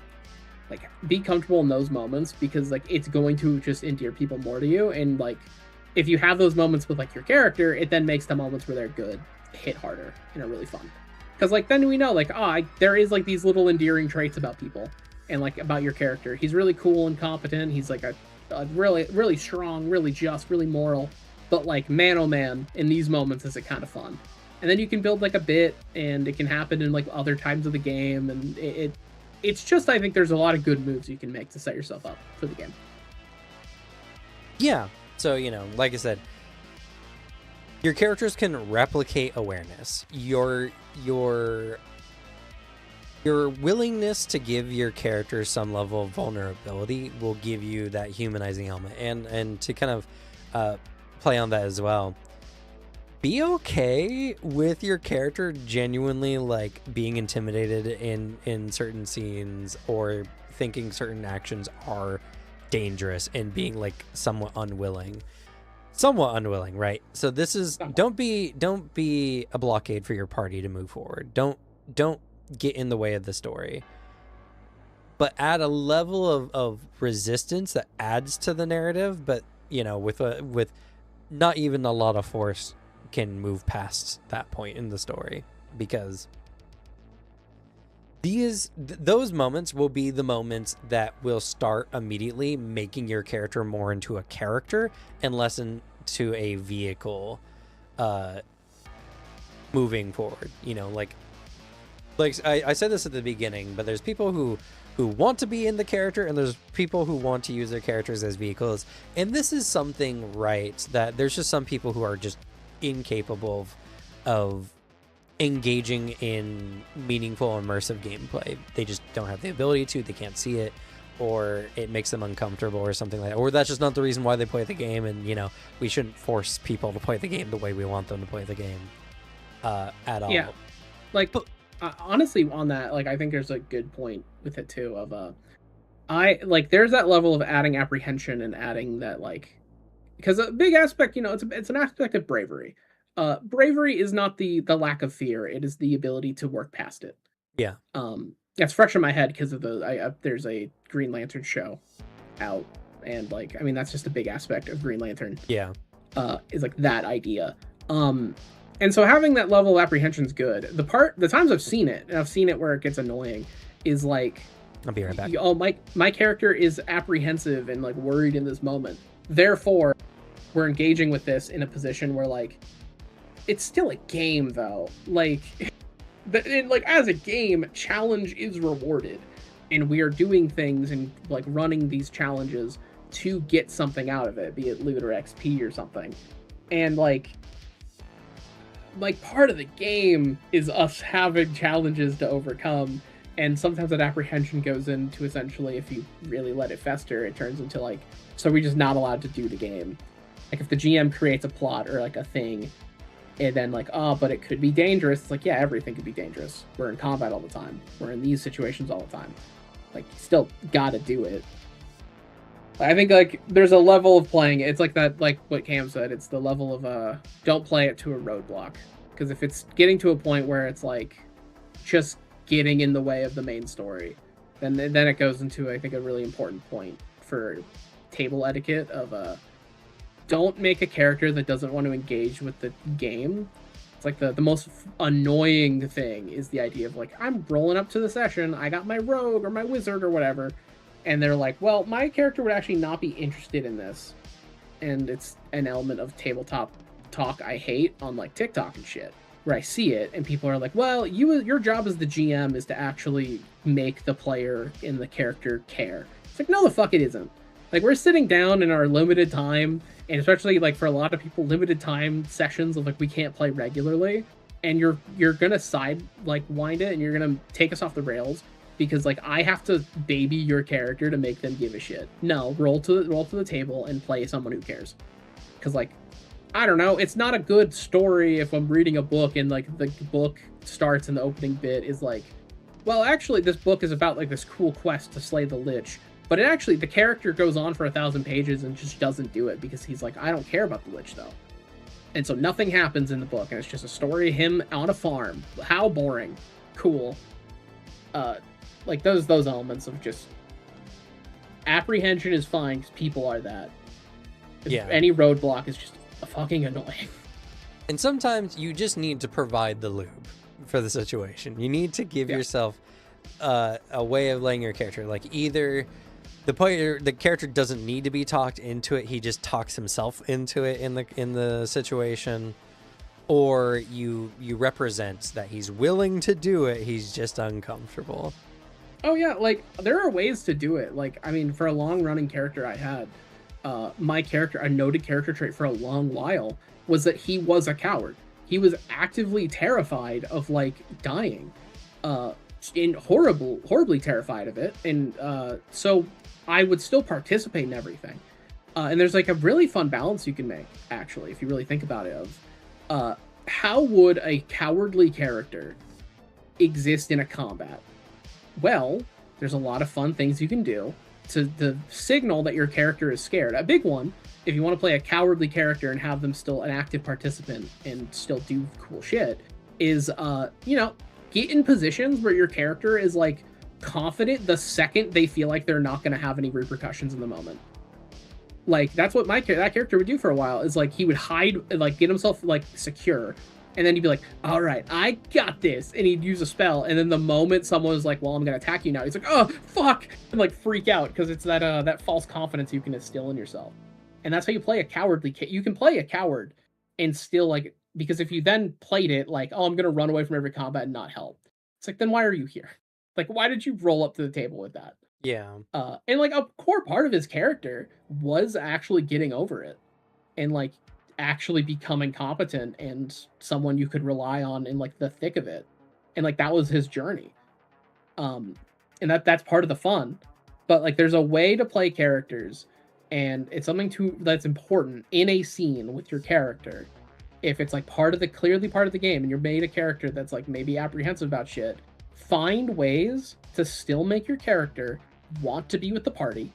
like be comfortable in those moments, because like it's going to just endear people more to you. And like if you have those moments with like your character, it then makes the moments where they're good hit harder and are really fun. Because like then we know like there is like these little endearing traits about people and like about your character. He's really cool and competent. He's like a really really strong, really just, really moral. But like man oh man, in these moments is it kind of fun. And then you can build like a bit, and it can happen in like other times of the game, and it's just, I think there's a lot of good moves you can make to set yourself up for the game. Yeah. So, you know, like I said, your characters can replicate awareness. Your willingness to give your character some level of vulnerability will give you that humanizing element. And to kind of play on that as well, be okay with your character genuinely like being intimidated in certain scenes, or thinking certain actions are dangerous, and being like somewhat unwilling, right? So this is, don't be a blockade for your party to move forward. Don't get in the way of the story, but add a level of resistance that adds to the narrative, but you know, with not even a lot of force can move past that point in the story, because those moments will be the moments that will start immediately making your character more into a character and less into a vehicle moving forward. You know, like I said this at the beginning, but there's people who want to be in the character, and there's people who want to use their characters as vehicles. And this is something, right, that there's just some people who are just incapable of engaging in meaningful immersive gameplay. They just don't have the ability to, they can't see it, or it makes them uncomfortable or something like that, or that's just not the reason why they play the game. And you know, we shouldn't force people to play the game the way we want them to play the game at all. Yeah, like honestly on that, like I think there's a good point with it too of I like there's that level of adding apprehension and adding that, like, because a big aspect, you know, it's an aspect of bravery. Bravery is not the lack of fear; it is the ability to work past it. Yeah. That's fresh in my head because of there's a Green Lantern show out, and like I mean that's just a big aspect of Green Lantern. Yeah. Is like that idea. And so having that level of apprehension is good. The times I've seen it, and I've seen it where it gets annoying, is like, I'll be right back. Oh, my character is apprehensive and like worried in this moment. Therefore, we're engaging with this in a position where like it's still a game though. Like like as a game, challenge is rewarded, and we are doing things and like running these challenges to get something out of it, be it loot or XP or something. And like part of the game is us having challenges to overcome, and sometimes that apprehension goes into, essentially, if you really let it fester, it turns into like, so we're just not allowed to do the game. Like if the GM creates a plot or like a thing, and then like, oh, but it could be dangerous, it's like, yeah, everything could be dangerous. We're in combat all the time, we're in these situations all the time, like you still gotta do it. I think like there's a level of playing it. It's like that, like what Cam said, it's the level of don't play it to a roadblock, because if it's getting to a point where it's like just getting in the way of the main story, then it goes into, I think, a really important point for table etiquette of don't make a character that doesn't want to engage with the game. It's like the most annoying thing is the idea of like, I'm rolling up to the session, I got my rogue or my wizard or whatever, and they're like, well, my character would actually not be interested in this. And it's an element of tabletop talk I hate on like TikTok and shit, where I see it and people are like, well, your job as the GM is to actually make the player in the character care. It's like, no, the fuck it isn't. Like, we're sitting down in our limited time, and especially like for a lot of people, limited time sessions of like we can't play regularly, and you're gonna wind it, and you're gonna take us off the rails because like I have to baby your character to make them give a shit. No, roll to the table and play someone who cares. Because like, I don't know, it's not a good story if I'm reading a book and like the book starts and the opening bit is like, well, actually this book is about like this cool quest to slay the Lich, but it actually, the character goes on for 1,000 pages and just doesn't do it because he's like, I don't care about the Lich though. And so nothing happens in the book, and it's just a story of him on a farm. How boring. Cool. Like those elements of just apprehension is fine because people are that. Yeah. Any roadblock is just fucking annoying. And sometimes you just need to provide the lube for the situation. You need to give yourself a way of letting your character, like, either the character doesn't need to be talked into it, he just talks himself into it in the situation, or you represent that he's willing to do it, he's just uncomfortable. Oh yeah, like, there are ways to do it. Like, I mean, for a long running character I had, my character, a noted character trait for a long while was that he was a coward. He was actively terrified of, like, dying, horribly terrified of it, and so I would still participate in everything. And there's, like, a really fun balance you can make, actually, if you really think about it, of how would a cowardly character exist in a combat? Well, there's a lot of fun things you can do to signal that your character is scared. A big one, if you want to play a cowardly character and have them still an active participant and still do cool shit, is, get in positions where your character is, like, confident the second they feel like they're not going to have any repercussions in the moment. Like, that's what that character would do for a while, is, like, he would hide, like, get himself, like, secure, and then he'd be like, all right, I got this, and he'd use a spell, and then the moment someone was like, well, I'm gonna attack you now, he's like, oh, fuck, and, like, freak out, because it's that false confidence you can instill in yourself. And that's how you play a cowardly you can play a coward and still, like, because if you then played it like, oh, I'm gonna run away from every combat and not help, it's like, then why are you here? Like, why did you roll up to the table with that? Yeah. And, like, a core part of his character was actually getting over it and, like, actually becoming competent and someone you could rely on in, like, the thick of it. And, like, that was his journey. And that's part of the fun. But, like, there's a way to play characters, and it's something that's important in a scene with your character. If it's, like, clearly part of the game and you're made a character that's, like, maybe apprehensive about shit, find ways to still make your character want to be with the party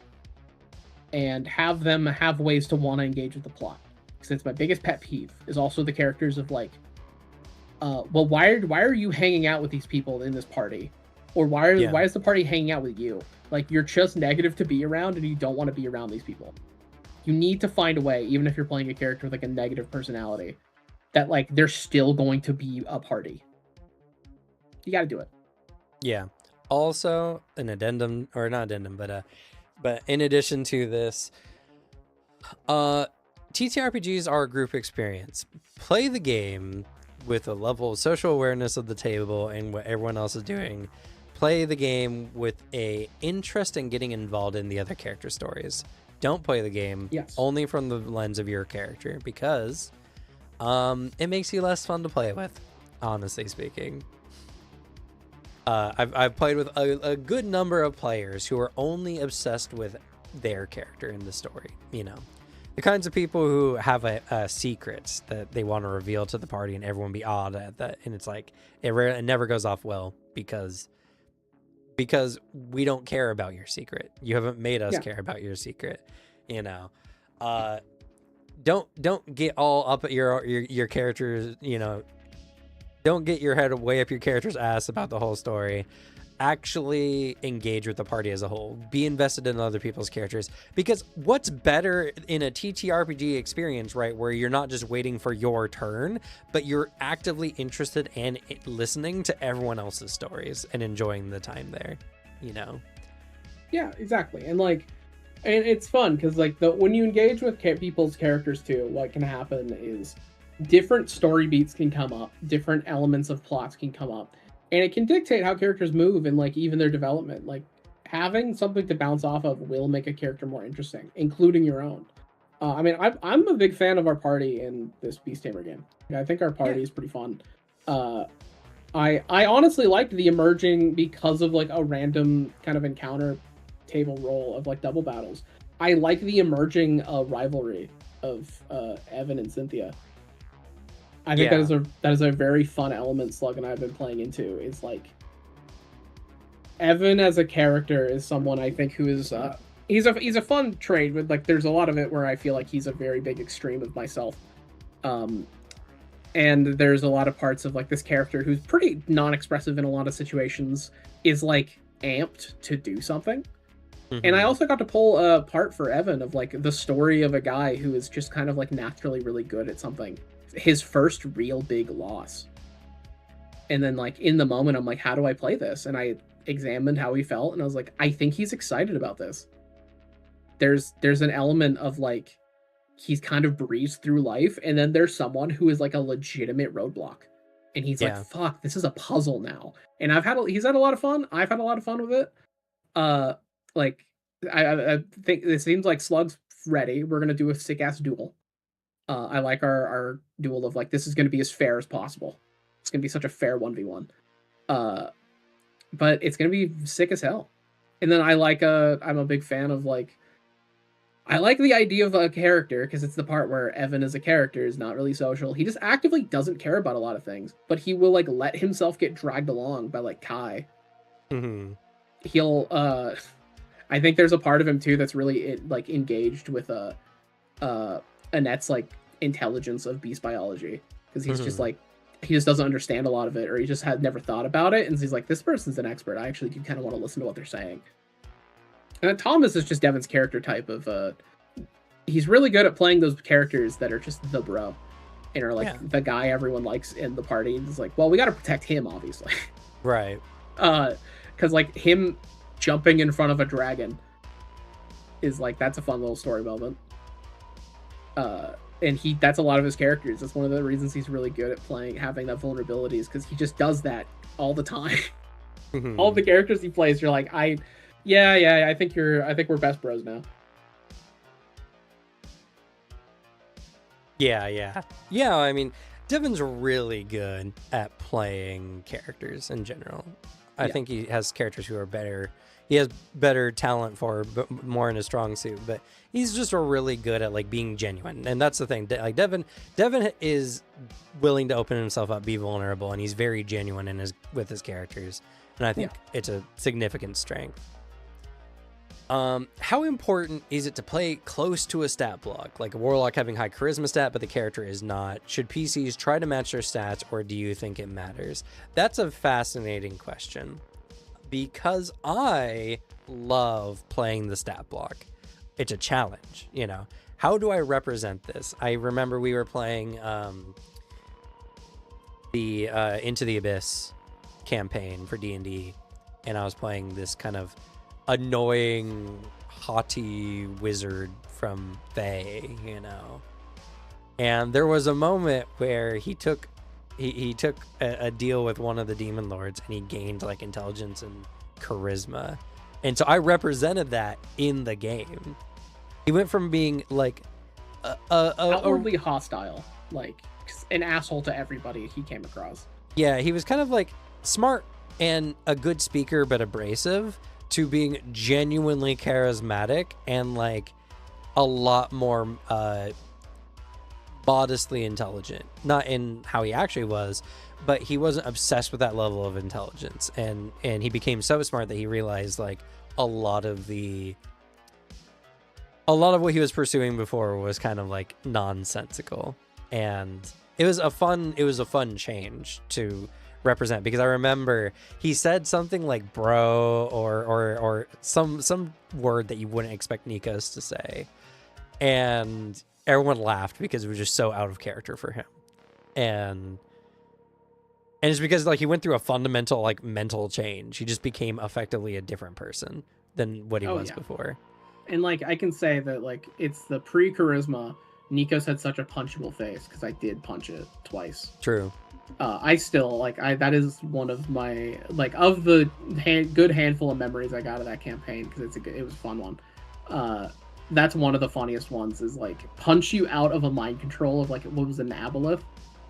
and have them have ways to want to engage with the plot. Because it's my biggest pet peeve, is also the characters of, like, well, why are you hanging out with these people in this party? Or why is the party hanging out with you? Like, you're just negative to be around and you don't want to be around these people. You need to find a way, even if you're playing a character with, like, a negative personality, that, like, they're still going to be a party. You got to do it. Yeah. Also, an addendum, or not addendum, but in addition to this, TTRPGs are a group experience. Play the game with a level of social awareness of the table and what everyone else is doing. Play the game with a interest in getting involved in the other character stories. Don't play the game only from the lens of your character, because it makes you less fun to play with, honestly speaking. I've played with a good number of players who are only obsessed with their character in the story. You know, the kinds of people who have a secret that they want to reveal to the party and everyone be awed at that. And it's like, it never goes off well because we don't care about your secret. You haven't made us care about your secret. You know, don't get all up at your characters, you know. Don't get your head way up your character's ass about the whole story. Actually engage with the party as a whole. Be invested in other people's characters. Because what's better in a TTRPG experience, right, where you're not just waiting for your turn, but you're actively interested and listening to everyone else's stories and enjoying the time there, you know? Yeah, exactly. And, like, and it's fun because, like, when you engage with people's characters too, what can happen is different story beats can come up, different elements of plots can come up, and it can dictate how characters move and, like, even their development. Like, having something to bounce off of will make a character more interesting, including your own. I mean, I'm a big fan of our party in this Beast Tamer game. I think our party is pretty fun. I honestly liked the emerging, because of, like, a random kind of encounter table roll of, like, double battles. I like the emerging rivalry of Evan and Cynthia. I think that is a very fun element Slug and I have been playing into. It's like, Evan as a character is someone I think who is he's a fun trade, but, like, there's a lot of it where I feel like he's a very big extreme of myself. And there's a lot of parts of, like, this character who's pretty non-expressive in a lot of situations is, like, amped to do something. And I Hmm. also got to pull a part for Evan of like the story of a guy who is just kind of like naturally really good at something. His first real big loss. And then like in the moment I'm like, how do I play this? And I examined how he felt and I was like, I think he's excited about this. There's an element of like he's kind of breezed through life, and then there's someone who is like a legitimate roadblock. And he's like, Yeah. fuck, this is a puzzle now. And he's had a lot of fun. I've had a lot of fun with it. Uh, like I think it seems like Slug's ready. We're gonna do a sick ass duel. I like our duel of like this is gonna be as fair as possible. It's gonna be such a fair 1v1. Uh, but it's gonna be sick as hell. And then I'm a big fan of like I like the idea of a character because it's the part where Evan as a character is not really social. He just actively doesn't care about a lot of things, but he will like let himself get dragged along by like Kai. Hmm. He'll I think there's a part of him too that's really like engaged with uh Annette's like intelligence of beast biology because he's just Hmm. like he just doesn't understand a lot of it or he just had never thought about it and he's like this person's an expert. I actually do kind of want to listen to what they're saying. And then Thomas is just Devin's character type of he's really good at playing those characters that are just the bro and are like Yeah. the guy everyone likes in the party. And it's like, well, we got to protect him, obviously. Right. Because like him jumping in front of a dragon is like that's a fun little story moment. And that's a lot of his characters. That's one of the reasons he's really good at playing having that vulnerability is because he just does that all the time. All Hmm. the characters he plays, you're like, yeah, I think we're best bros now. Yeah, yeah. Yeah, I mean, Devin's really good at playing characters in general. I Yeah, think he has characters who are better. He has better talent for, but more in his strong suit. But he's just a really good at like being genuine, and that's the thing. Like Devin is willing to open himself up, be vulnerable, and he's very genuine in his with his characters. And I yeah. think it's a significant strength. How important is it to play close to a stat block, like a warlock having high charisma stat, but the character is not? Should PCs try to match their stats, or do you think it matters? That's a fascinating question because I love playing the stat block. It's a challenge, you know. How do I represent this? I remember we were playing the Into the Abyss campaign for D&D, and I was playing this kind of annoying haughty wizard from Fae, you know. And there was a moment where he took a deal with one of the demon lords and he gained like intelligence and charisma. And so I represented that in the game. He went from being like a Outwardly hostile, like an asshole to everybody he came across. yeah, he was kind of like smart and a good speaker but abrasive to being genuinely charismatic and like a lot more modestly intelligent. Not in how he actually was, but he wasn't obsessed with that level of intelligence. And he became so smart that he realized like a lot of the a lot of what he was pursuing before was kind of like nonsensical. And it was a fun change to represent because I remember he said something like bro or some word that you wouldn't expect Nikos to say. And everyone laughed because it was just so out of character for him. And it's because like he went through a fundamental like mental change. He just became effectively a different person than what he Oh was yeah, before. and like I can say that like it's the pre charisma. Nikos had such a punchable face because I did punch it twice. True. I still like I that is one of my like of the good handful of memories I got of that campaign because it was a fun one. Uh, that's one of the funniest ones is like punch you out of a mind control of like what was an aboleth.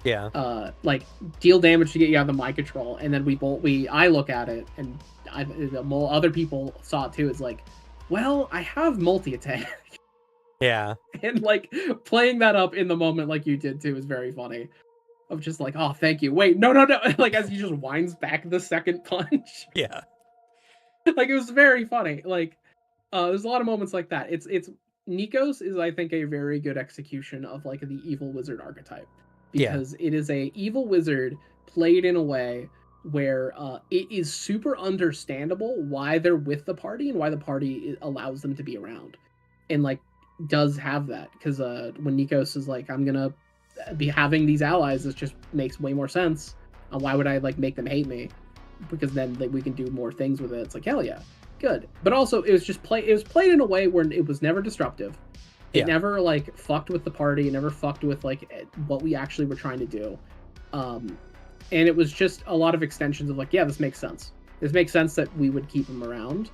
Yeah. Like deal damage to get you out of the mind control, and then I look at it and other people saw it too. It's like, well, I have multi attack, Yeah. and like playing that up in the moment like you did too is very funny. Of just like, oh, thank you. Wait, no, like as he just winds back the second punch, Yeah. like it was very funny. Like, there's a lot of moments like that. It's Nikos is I think a very good execution of like the evil wizard archetype Yeah. because it is a evil wizard played in a way where it is super understandable why they're with the party and why the party allows them to be around, and like does have that, because when Nikos is like, I'm gonna be having these allies, this just makes way more sense. Why would I like make them hate me? Because then we can do more things with it. It's like, hell yeah, good. But also it was played in a way where it was never disruptive. It never like fucked with the party. It never fucked with like what we actually were trying to do. And it was just a lot of extensions of like, yeah, this makes sense. This makes sense that we would keep him around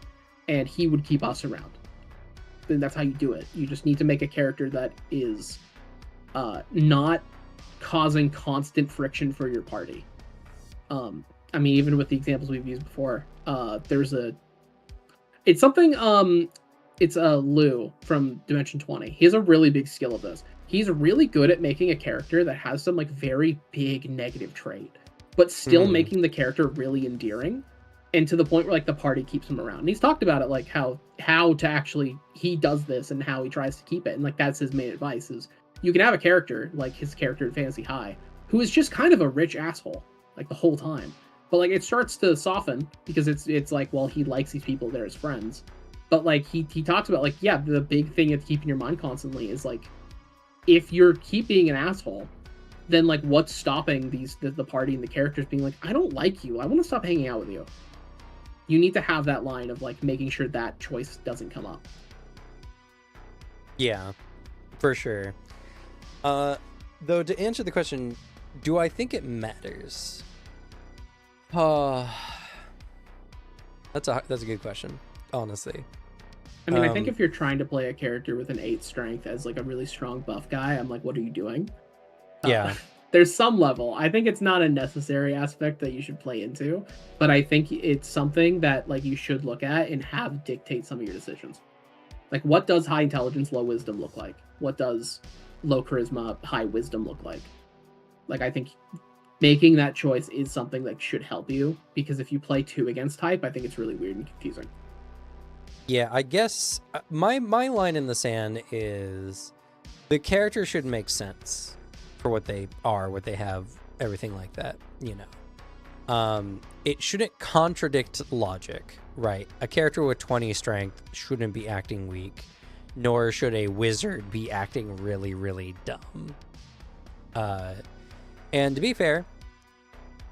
and he would keep us around. Then that's how you do it. You just need to make a character that is not causing constant friction for your party. I mean, even with the examples we've used before, it's Lou from Dimension 20. He has a really big skill of this. He's really good at making a character that has some like very big negative trait, but still making the character really endearing, and to the point where like the party keeps him around. And he's talked about it, like how to actually he does this and how he tries to keep it, and like that's his main advice is you can have a character like his character in Fantasy High who is just kind of a rich asshole like the whole time, but like it starts to soften because it's like, well, he likes these people, they're his friends. But like he talks about like, yeah, the big thing to keep in your mind constantly is like, if you're keeping an asshole, then like what's stopping the party and the characters being like, I don't like you, I want to stop hanging out with you. You need to have that line of like making sure that choice doesn't come up. Yeah, for sure. Though to answer the question, do I think it matters? That's a good question, honestly. I mean, I think if you're trying to play a character with an 8 strength as like a really strong buff guy, I'm like, what are you doing? Yeah. There's some level. I think it's not a necessary aspect that you should play into, but I think it's something that like you should look at and have dictate some of your decisions. Like, what does high intelligence, low wisdom look like? What does low charisma, high wisdom look like? Like, I think making that choice is something that should help you, because if you play 2 against type, I think it's really weird and confusing. Yeah, I guess my line in the sand is the character should make sense for what they are, what they have, everything like that, you know. It shouldn't contradict logic, right? A character with 20 strength shouldn't be acting weak, nor should a wizard be acting really, really dumb. And to be fair,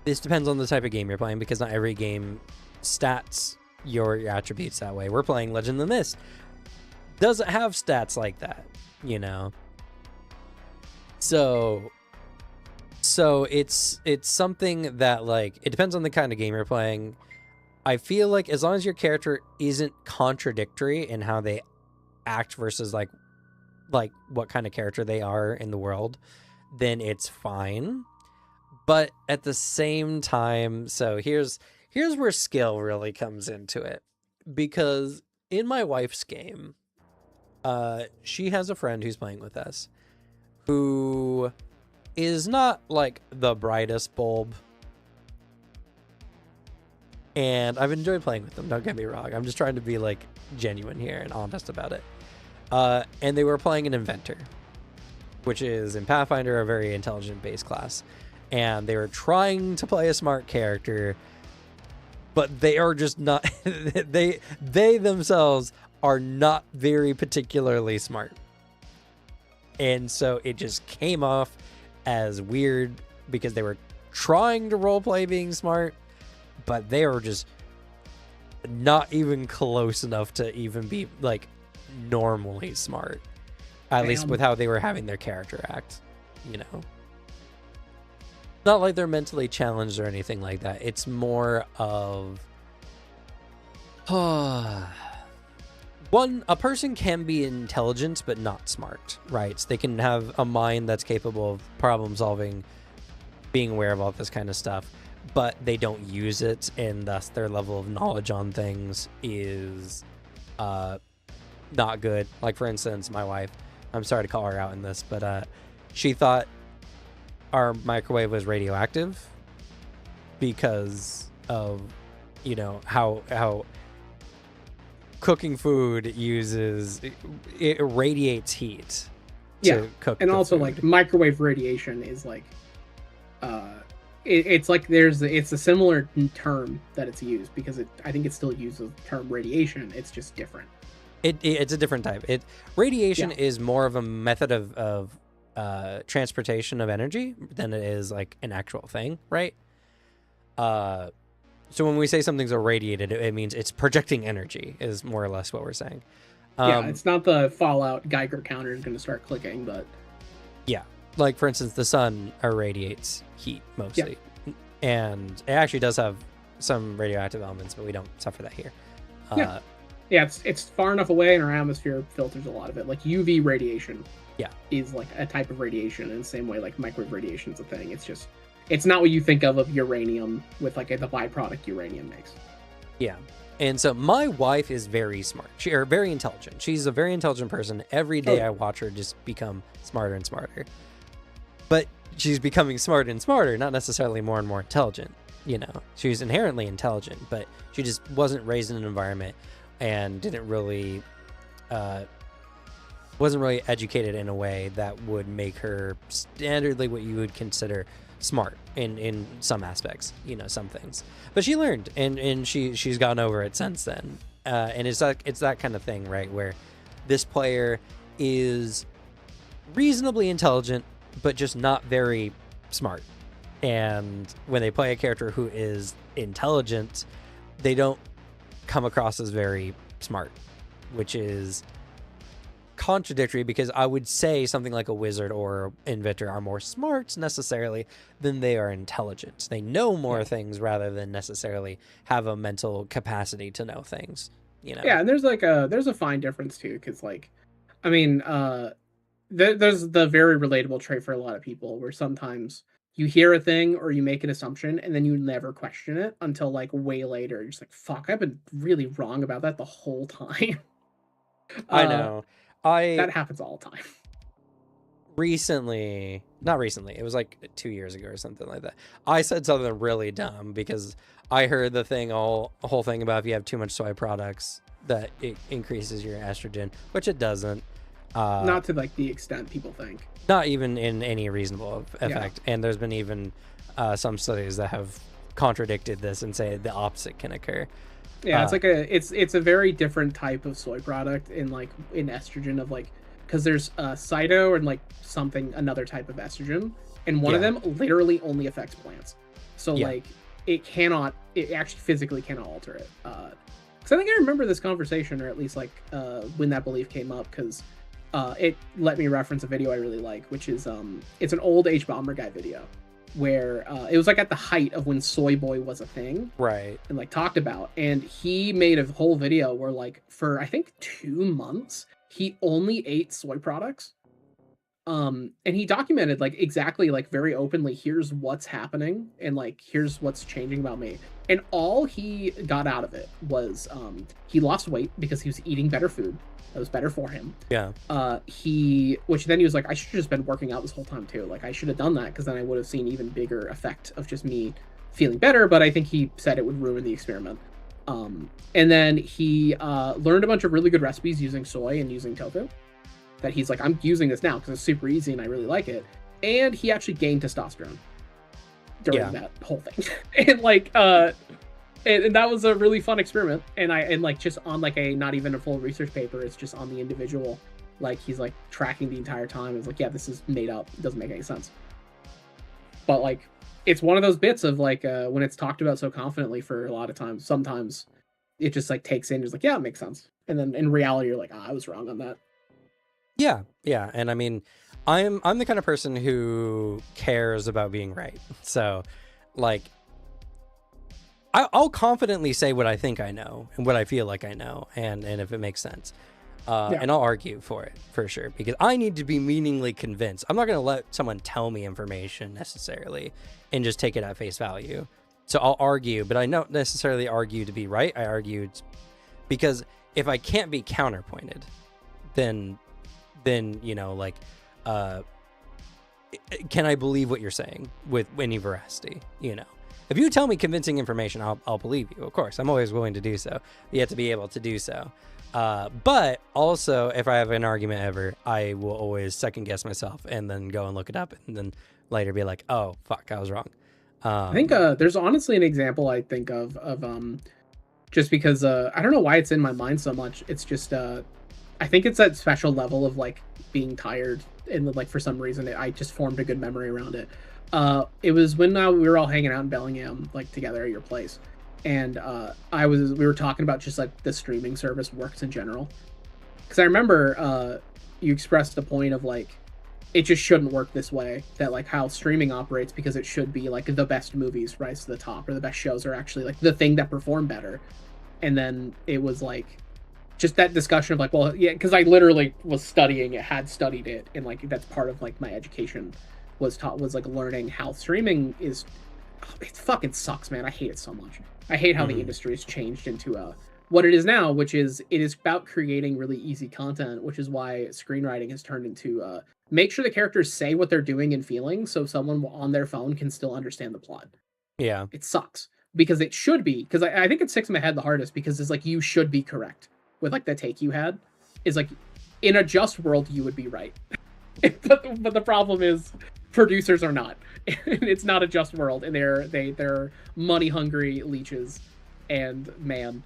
this depends on the type of game you're playing, because not every game stats your attributes that way. We're playing Legend of the Mist. Doesn't have stats like that, you know? So it's something that, like, it depends on the kind of game you're playing. I feel like as long as your character isn't contradictory in how they act versus like what kind of character they are in the world, then it's fine. But at the same time, so here's where skill really comes into it, because in my wife's game, she has a friend who's playing with us who is not like the brightest bulb, and I've enjoyed playing with them, don't get me wrong. I'm just trying to be like genuine here and honest about it. And they were playing an inventor, which is in Pathfinder a very intelligent base class, and they were trying to play a smart character, but they are just not they themselves are not very particularly smart. And so it just came off as weird because they were trying to roleplay being smart, but they were just not even close enough to even be like normally smart, at least with how they were having their character act, you know. Not like they're mentally challenged or anything like that. It's more of a person can be intelligent but not smart, right? So they can have a mind that's capable of problem solving, being aware of all this kind of stuff, but they don't use it, and thus their level of knowledge on things is not good. Like, for instance, my wife, I'm sorry to call her out in this, but she thought our microwave was radioactive because of, you know, how cooking food uses it radiates heat to cook. And also food. like microwave radiation is like it's like it's a similar term that it's used because I think it still uses the term radiation. It's just different. It's a different type. Radiation Yeah. is more of a method of transportation of energy than it is like an actual thing, right? So when we say something's irradiated, it means it's projecting energy, is more or less what we're saying. Yeah, it's not the Fallout Geiger counter is going to start clicking, but Yeah, like for instance, the sun irradiates heat mostly, and it actually does have some radioactive elements, but we don't suffer that here. yeah, yeah, it's far enough away, and our atmosphere filters a lot of it. Like UV radiation, Yeah, is like a type of radiation in the same way like microwave radiation is a thing. It's not what you think of uranium with like the byproduct uranium makes. yeah. And so my wife is very smart. Very intelligent. She's a very intelligent person. Every day I watch her just become smarter and smarter. But she's becoming smarter and smarter, not necessarily more and more intelligent. You know, she's inherently intelligent, but she just wasn't raised in an environment and didn't really, wasn't really educated in a way that would make her standardly what you would consider smart in some aspects, you know, some things. But she learned, and she's gotten over it since then. And it's that kind of thing, right, where this player is reasonably intelligent, but just not very smart. And when they play a character who is intelligent, they don't come across as very smart, which is contradictory, because I would say something like a wizard or inventor are more smart necessarily than they are intelligent. They know more things rather than necessarily have a mental capacity to know things, you know? Yeah, and there's a fine difference too, because like, I mean, there's the very relatable trait for a lot of people where sometimes you hear a thing or you make an assumption and then you never question it until like way later. You're just like, fuck, I've been really wrong about that the whole time. I know. I That happens all the time. not recently, it was like 2 years ago or something like that. I said something really dumb because I heard the whole thing about if you have too much soy products that it increases your estrogen, which it doesn't. Not to like the extent people think. Not even in any reasonable effect. And there's been even some studies that have contradicted this and say the opposite can occur. Yeah, it's like it's a very different type of soy product in estrogen of like, because there's cyto and like another type of estrogen, and one of them literally only affects plants. So like it actually physically cannot alter it. Because I think I remember this conversation, or at least like when that belief came up, because it let me reference a video I really like, which is it's an old H-Bomber Guy video where it was like at the height of when soy boy was a thing, right, and like talked about, and he made a whole video where like for I think 2 months he only ate soy products, and he documented like exactly, like very openly, here's what's happening and like here's what's changing about me, and all he got out of it was he lost weight because he was eating better food that was better for him. Which then he was like, I should have just been working out this whole time too. Like I should have done that, because then I would have seen even bigger effect of just me feeling better. But I think he said it would ruin the experiment. And then he learned a bunch of really good recipes using soy and using tofu. That he's like, I'm using this now because it's super easy and I really like it. And he actually gained testosterone during that whole thing. And like and that was a really fun experiment, and like just on like a not even a full research paper, it's just on the individual, like he's like tracking the entire time. It's like, yeah, this is made up, it doesn't make any sense. But like it's one of those bits of like when it's talked about so confidently for a lot of times, sometimes it just like takes in, just like, yeah, it makes sense, and then in reality you're like, I was wrong on that. Yeah, and I mean, I'm the kind of person who cares about being right, so like I'll confidently say what I think I know and what I feel like I know, and if it makes sense. And I'll argue for it, for sure, because I need to be meaningly convinced. I'm not going to let someone tell me information necessarily and just take it at face value. So I'll argue, but I don't necessarily argue to be right. I argue because if I can't be counterpointed, then you know, like, can I believe what you're saying with any veracity, you know? If you tell me convincing information, I'll believe you. Of course, I'm always willing to do so. You have to be able to do so. But also, if I have an argument ever, I will always second guess myself and then go and look it up and then later be like, oh, fuck, I was wrong. I think there's honestly an example I think of just because I don't know why it's in my mind so much. It's just I think it's that special level of like being tired and like for some reason I just formed a good memory around it. It was when we were all hanging out in Bellingham like together at your place, and we were talking about just like the streaming service works in general. Because I remember you expressed the point of like it just shouldn't work this way, that like how streaming operates, because it should be like the best movies rise to the top, or the best shows are actually like the thing that perform better. And then it was like just that discussion of like, well, yeah, because I literally was studying it, had studied it, and like that's part of like my education was like learning how streaming is. It fucking sucks, man. I hate it so much. I hate how the industry has changed into what it is now, which is it is about creating really easy content, which is why screenwriting has turned into make sure the characters say what they're doing and feeling, so someone on their phone can still understand the plot. Yeah. It sucks because it should be, because I think it sticks in my head the hardest, because it's like you should be correct with like the take you had. Is like in a just world you would be right. but the problem is producers are not. It's not a just world, and they're money hungry leeches, and man.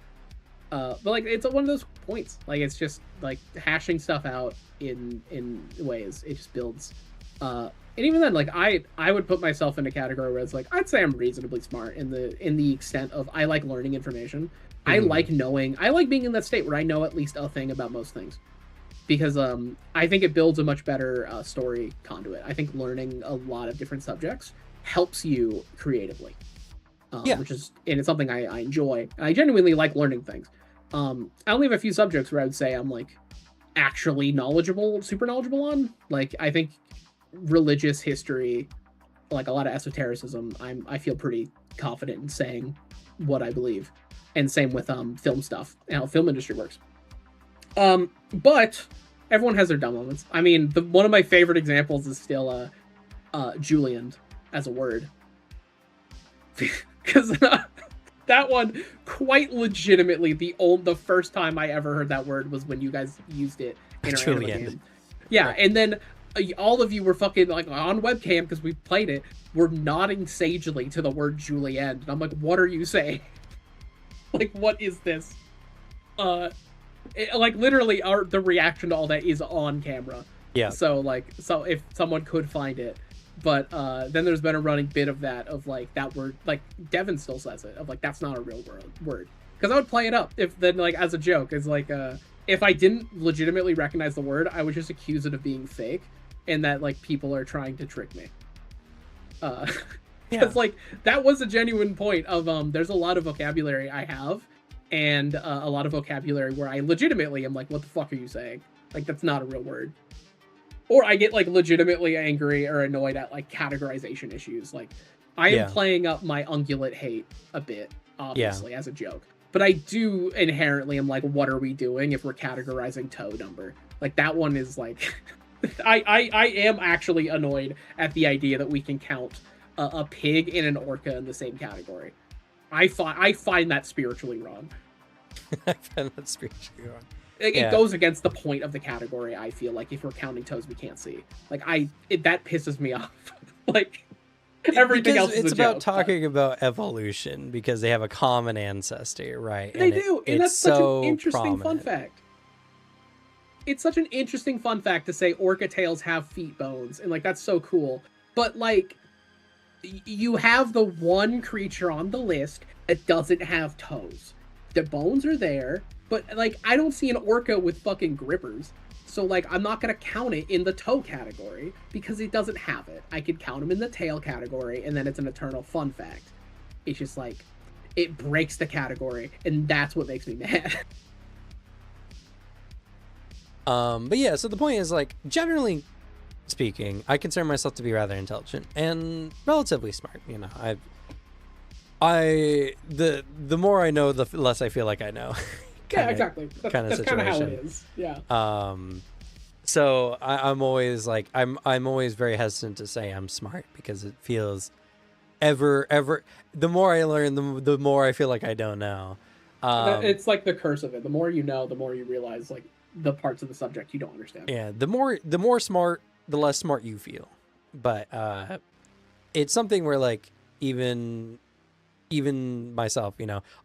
But like it's one of those points. Like it's just like hashing stuff out in ways. It just builds. And even then, like I would put myself in a category where it's like I'd say I'm reasonably smart in the extent of I like learning information. I like knowing. I like being in that state where I know at least a thing about most things, because I think it builds a much better story conduit. I think learning a lot of different subjects helps you creatively. Which is, and it's something I enjoy. I genuinely like learning things. I only have a few subjects where I would say I'm like actually knowledgeable, super knowledgeable on. Like I think religious history, like a lot of esotericism, I feel pretty confident in saying what I believe, and same with film stuff and how film industry works. But everyone has their dumb moments. I mean, one of my favorite examples is still Julian as a word. Because that one, quite legitimately, the first time I ever heard that word was when you guys used it in our anime game. Yeah, and then all of you were fucking like on webcam because we played it. Were nodding sagely to the word Julian, and I'm like, "What are you saying? Like, what is this?" Like literally, the reaction to all that is on camera. Yeah. So if someone could find it. But then there's been a running bit of that, of like that word, like Devin still says it, of like that's not a real word. Because I would play it up if then like as a joke. It's like if I didn't legitimately recognize the word, I would just accuse it of being fake, and that like people are trying to trick me. Because like that was a genuine point of there's a lot of vocabulary I have, and a lot of vocabulary where I legitimately am like, what the fuck are you saying? Like that's not a real word. Or I get like legitimately angry or annoyed at like categorization issues. Like I am playing up my ungulate hate a bit, obviously, as a joke. But I do inherently am like, what are we doing if we're categorizing toe number? Like that one is like, I am actually annoyed at the idea that we can count a pig and an orca in the same category. I find that spiritually wrong. I find that spiritually wrong. It goes against the point of the category. I feel like if we're counting toes we can't see, like that pisses me off. Like everything else is it's a about joke, talking about evolution, because they have a common ancestor, right? They do, and that's such an interesting fun fact. It's such an interesting fun fact to say orca tails have feet bones, and like that's so cool. But like you have the one creature on the list that doesn't have toes. The bones are there. But, like, I don't see an orca with fucking grippers. So, like, I'm not going to count it in the toe category because it doesn't have it. I could count them in the tail category, and then it's an eternal fun fact. It's just, like, it breaks the category, and that's what makes me mad. But yeah, so the point is, like, generally speaking, I consider myself to be rather intelligent and relatively smart. You know, the more I know, the less I feel like I know. Yeah, exactly. That's kind of how it is. Yeah. So I'm always like I'm always very hesitant to say I'm smart, because it feels ever the more I learn, the more I feel like I don't know. It's like the curse of it. The more you know, the more you realize like the parts of the subject you don't understand. Yeah. The more smart, the less smart you feel. But it's something where like even myself,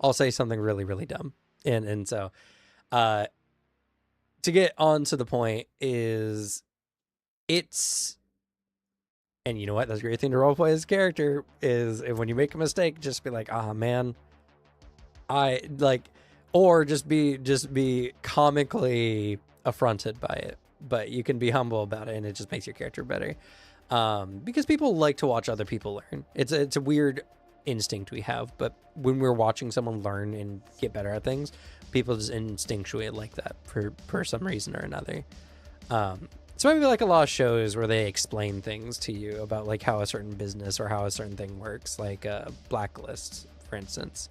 I'll say something really, really dumb. And so uh to get on to the point is it's and you know what? That's a great thing to roleplay as a character is when you make a mistake, just be like, ah man, I like, or just be comically affronted by it. But you can be humble about it, and it just makes your character better. Because people like to watch other people learn. It's a weird instinct we have, but when we're watching someone learn and get better at things, people just instinctually like that for some reason or another. So maybe like a lot of shows where they explain things to you about like how a certain business or how a certain thing works, like Blacklist, for instance,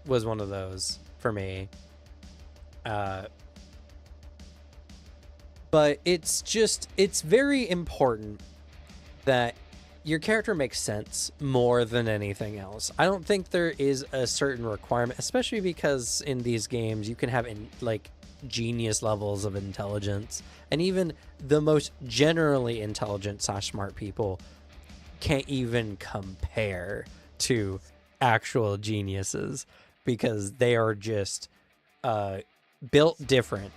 was one of those for me. But it's very important that your character makes sense more than anything else. I don't think there is a certain requirement, especially because in these games you can have genius levels of intelligence, and even the most generally intelligent / smart people can't even compare to actual geniuses because they are just built different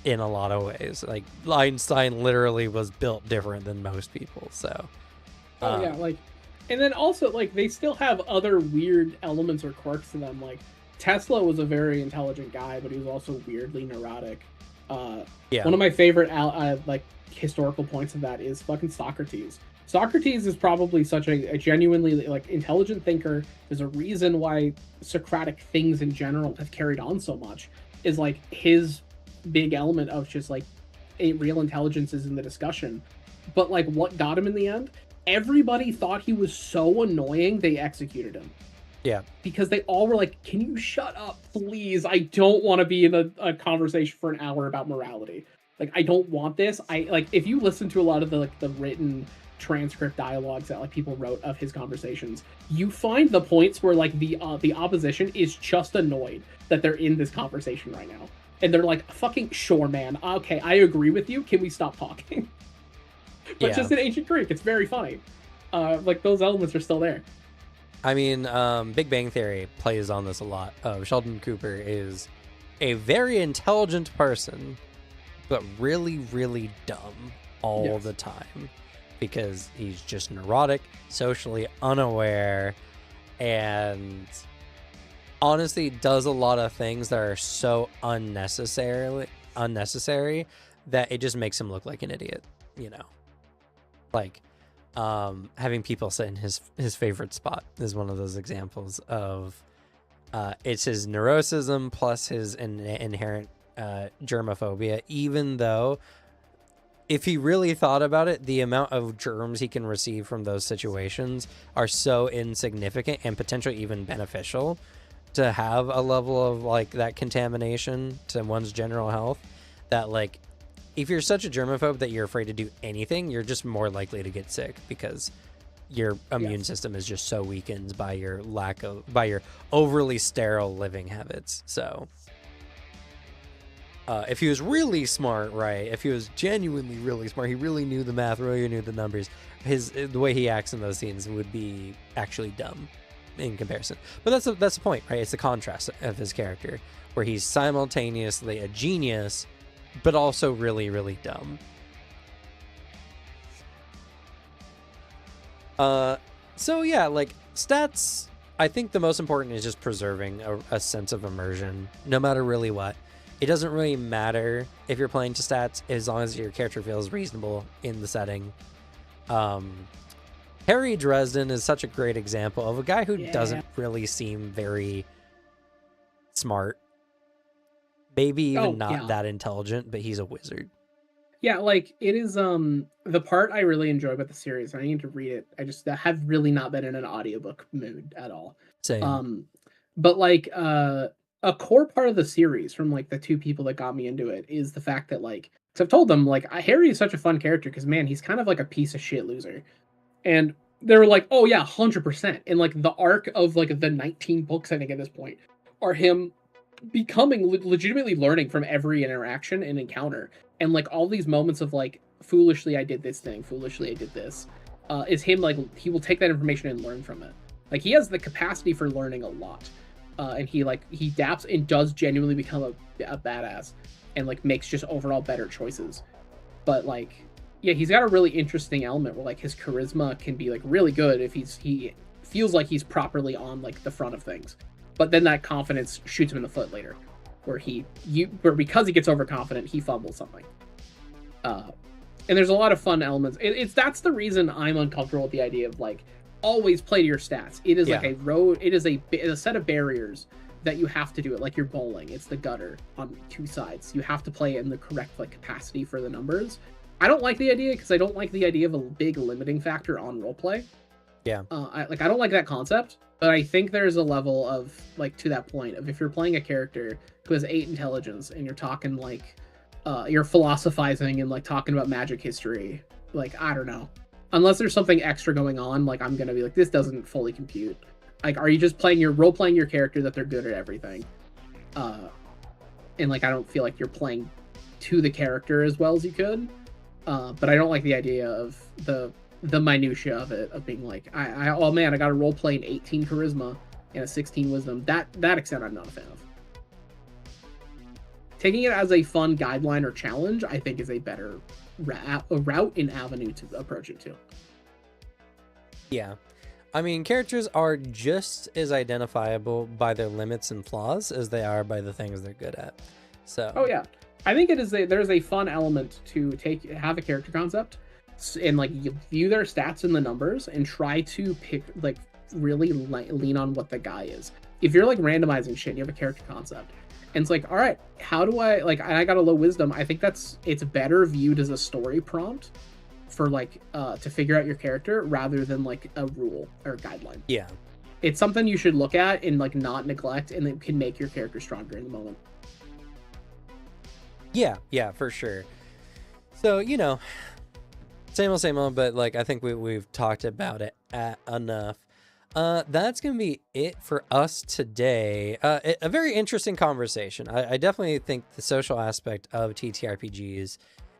in a lot of ways. Like Einstein literally was built different than most people. So and then also like they still have other weird elements or quirks to them. Like Tesla was a very intelligent guy, but he was also weirdly neurotic. One of my favorite historical points of that is fucking Socrates. Socrates is probably such a genuinely like intelligent thinker. There's a reason why Socratic things in general have carried on so much. Is like his big element of just like a real intelligence is in the discussion. But like what got him in the end? Everybody thought he was so annoying they executed him. Yeah. Because they all were like, can you shut up, please? I don't want to be in a conversation for an hour about morality. Like, I don't want this. If you listen to a lot of the written transcript dialogues that like people wrote of his conversations, you find the points where like the opposition is just annoyed that they're in this conversation right now. And they're like, fucking sure, man. Okay, I agree with you. Can we stop talking? But just in ancient Greek, it's very funny. Like those elements are still there. I mean, Big Bang Theory plays on this a lot. Sheldon Cooper is a very intelligent person, but really, really dumb all the time because he's just neurotic, socially unaware, and honestly does a lot of things that are so unnecessary that it just makes him look like an idiot, Like, having people sit in his favorite spot is one of those examples of it's his neuroticism plus his inherent germophobia, even though if he really thought about it, the amount of germs he can receive from those situations are so insignificant and potentially even beneficial to have a level of like that contamination to one's general health that like if you're such a germaphobe that you're afraid to do anything, you're just more likely to get sick because your immune system is just so weakened by your overly sterile living habits. So if he was really smart, right? If he was genuinely really smart, he really knew the math, really knew the numbers. The way he acts in those scenes would be actually dumb in comparison. But that's the point, right? It's the contrast of his character, where he's simultaneously a genius, but also really, really dumb. So yeah, like stats, I think the most important is just preserving a sense of immersion, no matter really what. It doesn't really matter if you're playing to stats as long as your character feels reasonable in the setting. Harry Dresden is such a great example of a guy who doesn't really seem very smart. Maybe even not that intelligent, but he's a wizard. Yeah, like it is the part I really enjoy about the series. I need to read it. I just have really not been in an audiobook mood at all. Same. But like a core part of the series from like the two people that got me into it is the fact that like, because I've told them like Harry is such a fun character because man, he's kind of like a piece of shit loser. And they were like, oh yeah, 100%. And like the arc of like the 19 books, I think at this point, are him becoming legitimately learning from every interaction and encounter. And like all these moments of like, foolishly I did this thing, foolishly I did this. is him like he will take that information and learn from it. Like he has the capacity for learning a lot, and he adapts and does genuinely become a badass, and like makes just overall better choices. But like, yeah, he's got a really interesting element where like his charisma can be like really good if he feels like he's properly on like the front of things, but then that confidence shoots him in the foot later, where because he gets overconfident, he fumbles something. And there's a lot of fun elements. That's the reason I'm uncomfortable with the idea of like always play to your stats. It is like a road. It is a set of barriers that you have to do it. Like you're bowling, it's the gutter on two sides. You have to play in the correct like capacity for the numbers. I don't like the idea because I don't like the idea of a big limiting factor on roleplay. Yeah. I don't like that concept, but I think there's a level of like to that point of if you're playing a character who has 8 intelligence and you're talking like you're philosophizing and like talking about magic history, like I don't know, unless there's something extra going on, like I'm gonna be like, this doesn't fully compute. Like, are you just role playing your character that they're good at everything? And like I don't feel like you're playing to the character as well as you could. But I don't like the idea of the minutia of it, of being like, oh man, I got to role play an 18 charisma and a 16 wisdom. That extent I'm not a fan of. Taking it as a fun guideline or challenge, I think, is a better route and avenue to approach it to. Yeah. I mean, characters are just as identifiable by their limits and flaws as they are by the things they're good at. So. Oh yeah, I think there's a fun element to have a character concept and like you view their stats in the numbers and try to pick like really lean on what the guy is. If you're like randomizing shit, and you have a character concept. And it's like, all right, how do I got a low wisdom. I think it's better viewed as a story prompt for like to figure out your character rather than like a rule or a guideline. Yeah. It's something you should look at and like not neglect, and it can make your character stronger in the moment. Yeah, for sure. So, you know, same old, but like I think we've talked about it enough. That's gonna be it for us today. A very interesting conversation. I definitely think the social aspect of TTRPGs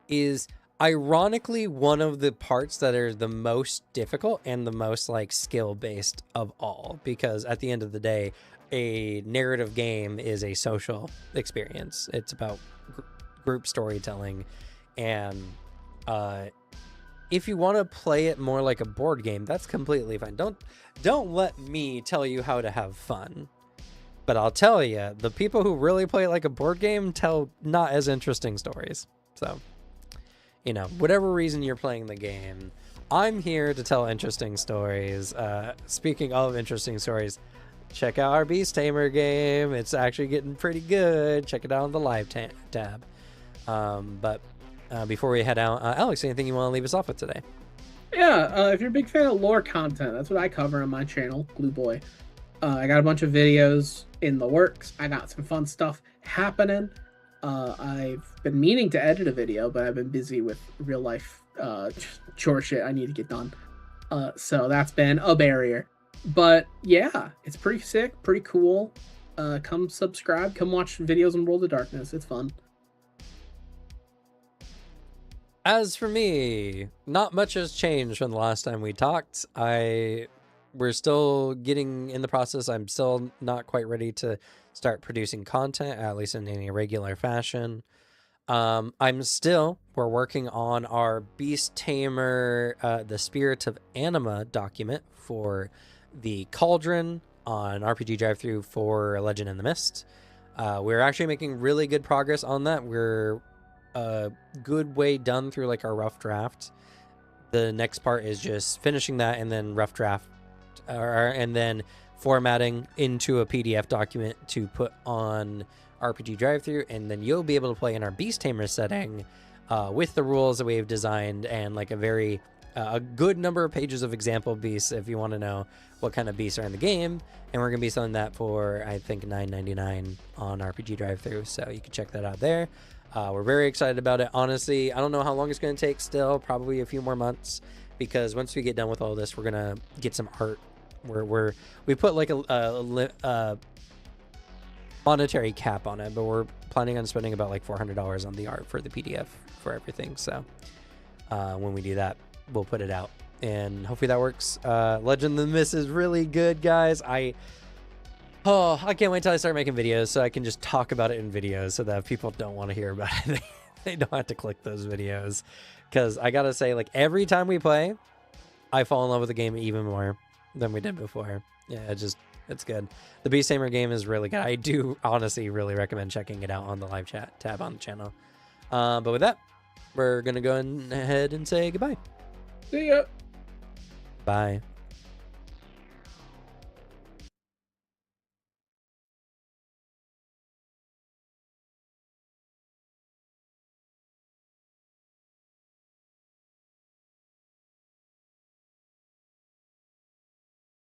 is ironically one of the parts that are the most difficult and the most like skill based of all, because at the end of the day, a narrative game is a social experience. It's about group storytelling, and if you want to play it more like a board game, that's completely fine. Don't let me tell you how to have fun, but I'll tell you, the people who really play it like a board game tell not as interesting stories. So, you know, whatever reason you're playing the game, I'm here to tell interesting stories. Speaking of interesting stories, check out our Beast Tamer game. It's actually getting pretty good. Check it out on the live tab. But before we head out, Alex, anything you want to leave us off with today? Yeah, if you're a big fan of lore content, that's what I cover on my channel, Glue Boy. I got a bunch of videos in the works. I got some fun stuff happening. I've been meaning to edit a video, but I've been busy with real life chore shit I need to get done. So that's been a barrier. But yeah, it's pretty sick, pretty cool. Come subscribe, come watch videos on World of Darkness. It's fun. As for me, not much has changed from the last time we talked. We're still getting in the process. I'm still not quite ready to start producing content, at least in any regular fashion. We're working on our Beast Tamer, the Spirit of Anima document for the Cauldron on RPG Drive-Thru for Legend in the Mist. We're actually making really good progress on that. We're a good way done through like our rough draft. The next part is just finishing that and then rough draft and then formatting into a PDF document to put on RPG Drive-Thru, and then you'll be able to play in our Beast Tamer setting with the rules that we've designed and like a good number of pages of example beasts if you want to know what kind of beasts are in the game. And we're gonna be selling that for I think $9.99 on RPG Drive-Thru, so you can check that out there. We're very excited about it. Honestly, I don't know how long it's going to take still, probably a few more months, because once we get done with all this, we're going to get some art. We put like a monetary cap on it, but we're planning on spending about like $400 on the art for the PDF for everything. So when we do that, we'll put it out and hopefully that works. Legend of the Mist is really good, guys. I can't wait till I start making videos so I can just talk about it in videos so that if people don't want to hear about it, they don't have to click those videos. Because I gotta say, like, every time we play, I fall in love with the game even more than we did before. Yeah, it's good. The Beast Tamer game is really good. I do honestly really recommend checking it out on the live chat tab on the channel. But with that, we're gonna go ahead and say goodbye. See ya. Bye.